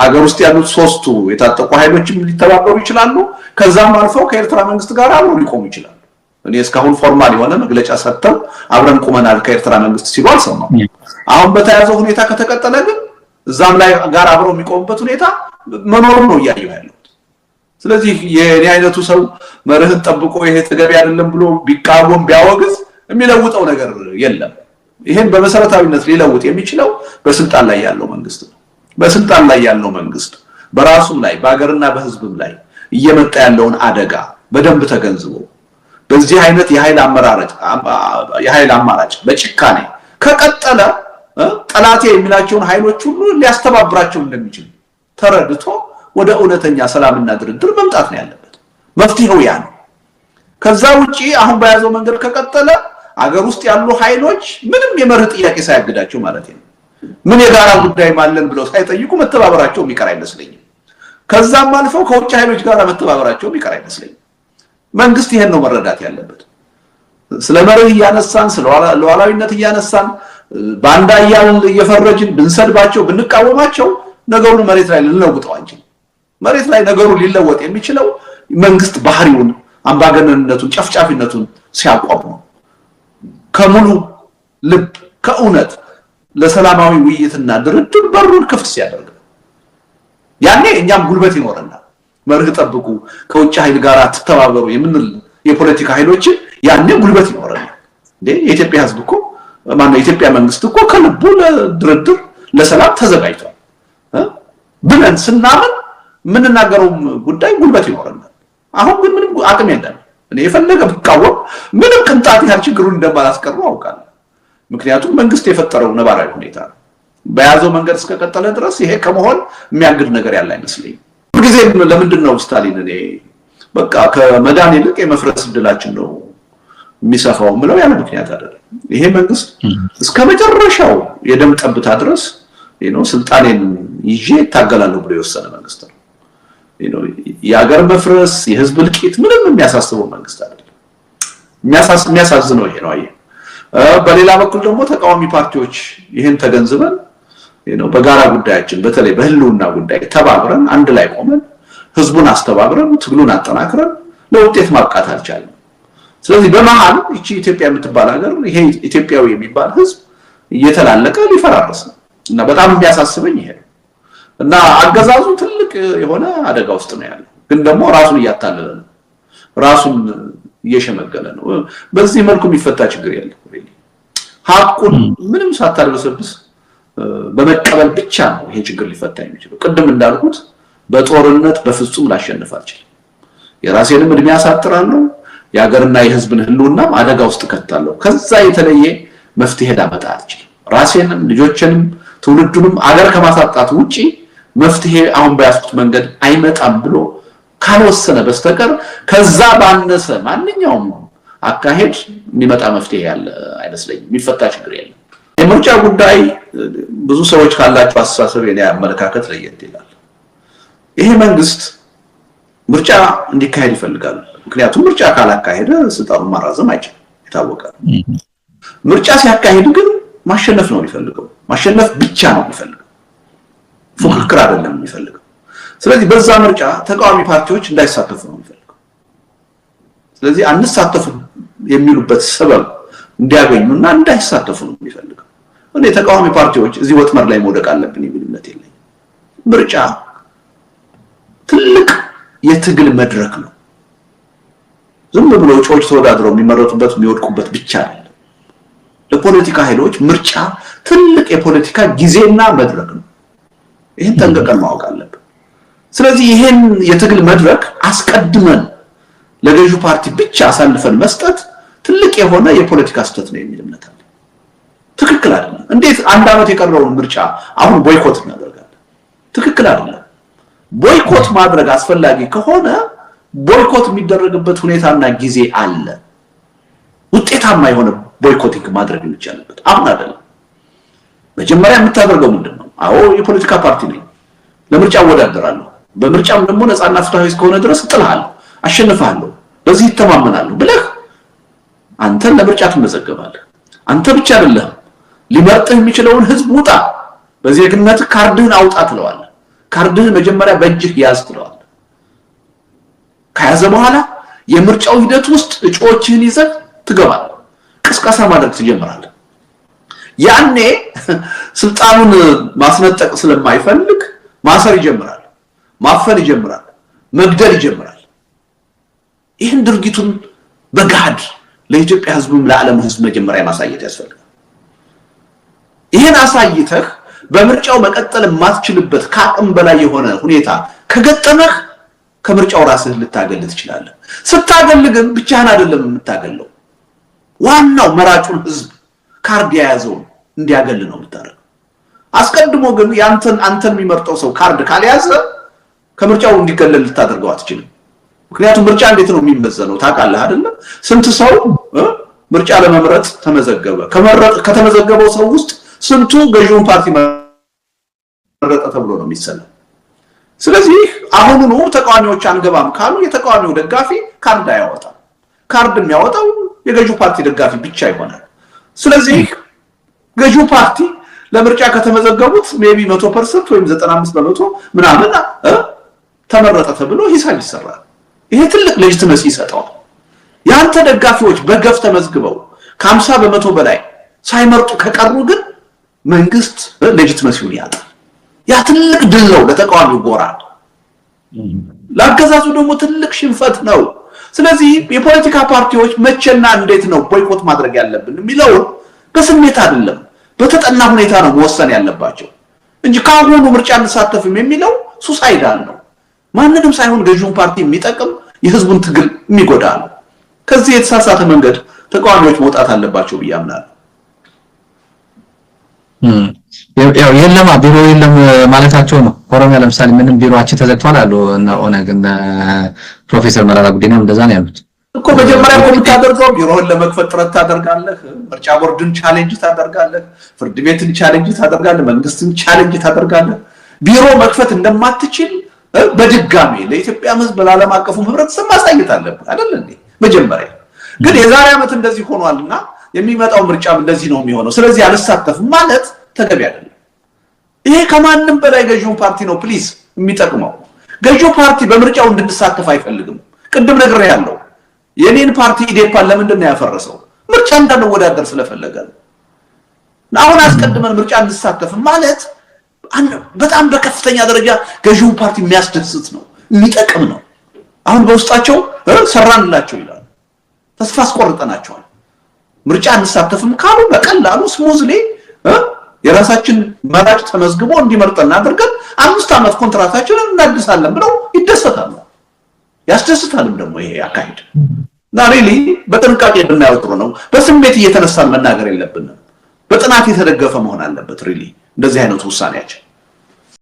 አገር ውስጥ ያሉት ሶስቱ የታጠቁ ኃይሎችም ሊተባበሩ ይችላሉ። ከዛም አልፈው ከኤርትራ መንግስት ጋር አብረው ሊቆሙ ይችላሉ። እኔ እስካሁን ፎርማል የሆነ መግለጫ ሰጥተው አብረን ቆመናል ከኤርትራ መንግስት ሲሉ አልሰማም። አሁን በተያዘው ሁኔታ ከተቀጠለ ግን እዛም ላይ ጋር አብረው የሚቆሙበት ሁኔታ መኖሩ ነው እያየሁ ያለው። ስለዚህ የኔ አይነቱ ሰው መርህን ጠብቆ ይሄ ተገቢ አይደለም ብሎ ቢቃወም ቢያወግዝ የሚለውጠው ነገር የለም። ይሄን በመሰረታዊነት ሊለውጥ የሚችለው በስልጣን ላይ ያለው መንግስት ነው። በስልጣን ላይ ያለው መንግስት በራሱም ላይ በአገርና በህዝብም ላይ እየመጣ ያለውን አደጋ በደንብ ተገንዝቦ በዚህ አይነት የኃይል አማራጭ በጭካኔ ከቀጠለ ጠላቴ የሚላቸውን ኃይሎች ሁሉ ሊያስተባብራቸው እንደሚችል ተረድቶ ወደ እውነተኛ ሰላምና ድርድር መምጣት ነው ያለበት። መፍትሄው ያ ነው። ከዛ ውጪ አሁን በያዘው መንገድ ከቀጠለ አገር ውስጥ ያሉ ኃይሎች ምንም የመርህ ጥያቄ ሳያግዳቸው ማለት ነው ምን የጋራ ጉዳይ ማለን ብለው ሳይጠይቁ መተባበራቸው የሚቀር አይመስለኝም። ከዛም አልፈው ከውጭ ኃይሎች ጋር መተባበራቸው የሚቀር አይመስለኝም። መንግስት ይሄን ነው መረዳት ያለበት። ስለ መርህ እያነሳን ስለ ሉዓላዊነት እያነሳን ባንዳ እየፈረጅን ብንሰድባቸው ብንቃወማቸው ነገሩን መሬት ላይ ልንለውጠው አንችልም። መሬት ላይ ነገሩ ሊለወጥ የሚችለው መንግስት ባህሪውን አምባገነንነቱን ጨፍጫፊነቱን ሲያቆም ነው። ከሙሉ ልብ ከእውነት ለሰላማዊ ውይይትና ድርድር በሩን ክፍት ሲያደርግ ያኔ እኛም ጉልበት ይኖርናል። መርህ ጠብቁ ከውጭ ኃይል ጋር ተተባበሩ የምንል የፖለቲካ ኃይሎች ያኔ ጉልበት ይኖርናል። የኢትዮጵያ ህዝብ እኮ ማነው የኢትዮጵያ መንግስት እኮ ከልቡ ለድርድር ለሰላም ተዘጋጅቷል ብለን ስናምን ምንናገረው ጉዳይ ጉልበት ይኖርናል። አሁን ግን ምንም አቅም የለም። እኔ የፈለገ ብቃወም ምንም ቅንጣት ያህል ችግሩን እንደማላስቀሩ አውቃለሁ። ምክንያቱም መንግስት የፈጠረው ነባራዊ ሁኔታ ነው። በያዘው መንገድ እስከቀጠለ ድረስ ይሄ ከመሆን የሚያግድ ነገር ያለ አይመስለኝም። ሁልጊዜ ለምንድን ነው ስታሊን እኔ በቃ ከመዳን ይልቅ የመፍረስ እድላችን ነው የሚሰፋው ምለው ያለ ምክንያት አይደለም። ይሄ መንግስት እስከመጨረሻው የደም ጠብታ ድረስ ስልጣኔን ይዤ ታገላለሁ ብሎ የወሰነ መንግስት ነው። የሀገር መፍረስ የህዝብ እልቂት ምንም የሚያሳስበው መንግስት አይደለም። የሚያሳዝነው ይሄ ነው። በሌላ በኩል ደግሞ ተቃዋሚ ፓርቲዎች ይሄን ተገንዝበን በጋራ ጉዳያችን በተለይ በህልውና ጉዳይ ተባብረን አንድ ላይ ቆመን ህዝቡን አስተባብረን ትግሉን አጠናክረን ለውጤት ማብቃት አልቻለም። ስለዚህ በመሃል እቺ ኢትዮጵያ የምትባል ሀገር ይሄ ኢትዮጵያዊ የሚባል ህዝብ እየተላለቀ ሊፈራረስ ነው። እና በጣም የሚያሳስበኝ ይሄ እና አገዛዙ ትልቅ የሆነ አደጋ ውስጥ ነው ያለው ግን ደግሞ ራሱን እያታለለ ነው ራሱን እየሸመገለ ነው በዚህ መልኩ የሚፈታ ችግር የለም ሐቁን ምንም ሳታደርሰብስ በመቀበል ብቻ ነው ይሄ ችግር ሊፈታ የሚችለው ቅድም እንዳልኩት በጦርነት በፍጹም ላሸንፍ አልችልም የራሴንም እድሜ ያሳጥራለሁ የሀገርና የህዝብን ህልውና አደጋ ውስጥ ከተታለሁ ከዛ የተለየ መፍትሄ ዳመጣ አልችልም ራሴንም ልጆችንም ትውልዱንም አገር ከማሳጣት ውጪ መፍትሄ አሁን በያስኩት መንገድ አይመጣም ብሎ ካልወሰነ በስተቀር ከዛ ባነሰ ማንኛውም አካሄድ የሚመጣ መፍትሄ ያለ አይመስለኝም የሚፈታ ችግር የለም የምርጫ ጉዳይ ብዙ ሰዎች ካላቸው አስተሳሰብ የኔ አመለካከት ለየት ይላል ይሄ መንግስት ምርጫ እንዲካሄድ ይፈልጋል ምክንያቱም ምርጫ ካላካሄደ ስልጣኑን ማራዘም አይችልም የታወቀ ምርጫ ሲያካሄድ ግን ማሸነፍ ነው የሚፈልገው ማሸነፍ ብቻ ነው የሚፈልገው ፉክክር አይደለም የሚፈልገው ስለዚህ በዛ ምርጫ ተቃዋሚ ፓርቲዎች እንዳይሳተፉ ነው የሚፈልገው ስለዚህ አንሳተፉ የሚሉበት ሰበብ እንዲያገኙና እንዳይሳተፉ ነው የሚፈልገው እኔ ተቃዋሚ ፓርቲዎች እዚህ ወጥመር ላይ መውደቅ አለብን የሚል እምነት የለኝም ምርጫ ትልቅ የትግል መድረክ ነው ዝም ብሎ ጮች ተወዳድረው የሚመረጡበት የሚወድቁበት ብቻ አይደለም ለፖለቲካ ኃይሎች ምርጫ ትልቅ የፖለቲካ ጊዜና መድረክ ነው ይሄን ጠንቅቀን ማወቅ አለብን ስለዚህ ይሄን የትግል መድረክ አስቀድመን ለገዢው ፓርቲ ብቻ አሳልፈን መስጠት ትልቅ የሆነ የፖለቲካ ስህተት ነው የሚል እምነት አለ ትክክል አይደለም እንዴት አንድ አመት የቀረውን ምርጫ አሁን ቦይኮት እናደርጋለን ትክክል አይደለም ቦይኮት ማድረግ አስፈላጊ ከሆነ ቦይኮት የሚደረግበት ሁኔታና ጊዜ አለ ውጤታማ የሆነ ቦይኮቲንግ ማድረግ ይቻላልበት አሁን አይደለም መጀመሪያ የምታደርገው ምንድነው አዎ የፖለቲካ ፓርቲ ነኝ ለምርጫ ወዳደራለሁ በምርጫም ደግሞ ነፃና ፍትሃዊ እስከሆነ ድረስ እጥልሃለሁ አሸንፋለሁ በዚህ ይተማመናለሁ ብለህ አንተ ለምርጫ ትመዘገባለህ አንተ ብቻ አይደለም ሊመርጥህ የሚችለውን ህዝብ ውጣ በዜግነት ካርድህን አውጣ ትለዋለህ ካርድህን መጀመሪያ በእጅህ ያዝ ትለዋለህ ከያዘ በኋላ የምርጫው ሂደት ውስጥ እጩዎችህን ይዘህ ትገባለህ ቅስቀሳ ማድረግ ትጀምራለህ ያኔ ስልጣኑን ማስነጠቅ ስለማይፈልግ ማሰር ይጀምራል ማፈን ይጀምራል መግደል ይጀምራል ይህን ድርጊቱን በጋድ ለኢትዮጵያ ህዝብም ለዓለም ህዝብ መጀመሪያ ማሳየት ያስፈልጋል ይሄን አሳይተህ በምርጫው መቀጠል ማትችልበት ከአቅም በላይ የሆነ ሁኔታ ከገጠመህ ከምርጫው ራስህ ልታገል ትችላለህ ስታገል ግን ብቻህን አይደለም የምታገለው ዋናው መራጩን ህዝብ ካርድ ያያዘው እንዲያገል ነው የምታረገው አስቀድሞ ግን አንተን የሚመርጠው ሰው ካርድ ካልያዘ ከምርጫው እንዲገለል ልታደርገው አትችልም ምክንያቱም ምርጫ እንዴት ነው የሚመዘነው ታውቃለህ አይደል ስንት ሰው ምርጫ ለመምረጥ ተመዘገበ ከተመዘገበው ሰው ውስጥ ስንቱ ገዢውን ፓርቲ መረጠ ተብሎ ነው የሚሰለው ስለዚህ አሁኑኑ ተቃዋሚዎች አንገባም ካሉ የተቃዋሚው ደጋፊ ካርድ ያወጣል ካርድ የሚያወጣው የገዢው ፓርቲ ደጋፊ ብቻ ይሆናል ስለዚህ ገዢው ፓርቲ ለምርጫ ከተመዘገቡት ሜቢ 100% ወይም 95% ምናምን ተመረጠ ተብሎ ሂሳብ ይሰራል ይሄ ትልቅ ሌጂቲመሲ ይሰጣል ያንተ ደጋፊዎች በገፍ ተመዝግበው ከ50% በላይ ሳይመርጡ ከቀሩ ግን መንግስት ሌጂቲመሲውን ያጣል ያ ትልቅ ድል ነው ለተቃዋሚው ጎራ ለአገዛዙ ደግሞ ትልቅ ሽንፈት ነው ስለዚህ የፖለቲካ ፓርቲዎች መቼና እንዴት ነው ቦይኮት ማድረግ ያለብን የሚለው በስሜት አይደለም በተጠና ሁኔታ ነው መወሰን ያለባቸው እንጂ ካሁኑ ምርጫ እንሳተፍም የሚለው ሱሳይዳል ነው ማንንም ሳይሆን ገዢውን ፓርቲ የሚጠቅም የህዝቡን ትግል የሚጎዳ ነው ከዚህ የተሳሳተ መንገድ ተቃዋሚዎች መውጣት አለባቸው ብያምናለሁ ያው የለማ ቢሮ የለም ማለታቸው ነው ኦሮሚያ ለምሳሌ ምንም ቢሮአቸው ተዘግቷል አሉ እና ኦነግ እና ፕሮፌሰር መረራ ጉዲና እንደዛ ነው ያሉት እኮ መጀመሪያ ኮሚታደርገው ቢሮውን ለመክፈት ጥረት ታደርጋለህ ምርጫ ቦርድን ቻሌንጅ ታደርጋለህ ፍርድ ቤትን ቻሌንጅ ታደርጋለህ መንግስትን ቻሌንጅ ታደርጋለህ ቢሮ መክፈት እንደማትችል በድጋሚ ለኢትዮጵያ ህዝብ ለዓለም አቀፉ ህብረተሰብ ማሳየት አለበት አይደል እንዴ መጀመሪያ ግን የዛሬ አመት እንደዚህ ሆኗልና የሚመጣው ምርጫም እንደዚህ ነው የሚሆነው ስለዚህ አልሳተፍም ማለት ተገቢ አይደለም ይሄ ከማንም በላይ ገዢው ፓርቲ ነው ፕሊዝ የሚጠቅመው ገዢው ፓርቲ በምርጫው እንድንሳተፍ አይፈልግም ቅድም ነገር ያለው የኔን ፓርቲ ኢዴፓን ለምንድን ነው ያፈረሰው ምርጫ እንዳንወዳደር ስለፈለገ አሁን አስቀድመን ምርጫ እንሳተፍ ማለት በጣም በከፍተኛ ደረጃ ገዢው ፓርቲ የሚያስደስት ነው የሚጠቅም ነው አሁን በውስጣቸው ሰራንላቸው ይላል ተስፋ አስቆርጠናቸዋል ምርጫ እንሳተፍም ካሉ በቀላሉ ስሙዝሊ የራሳችን መራጭ ተመዝግቦ እንዲመርጠና አድርገን 5 ዓመት ኮንትራታችንን እናድሳለን ብለው ይደሰታሉ ያስደስታልም ደግሞ ይሄ አካሄድ ሪሊ በጥንቃቄ ብናየው ጥሩ ነው በስሜት እየተነሳን መናገር የለብንም በጥናት የተደገፈ መሆን አለበት ሪሊ እንደዚህ አይነት ውሳኔያችን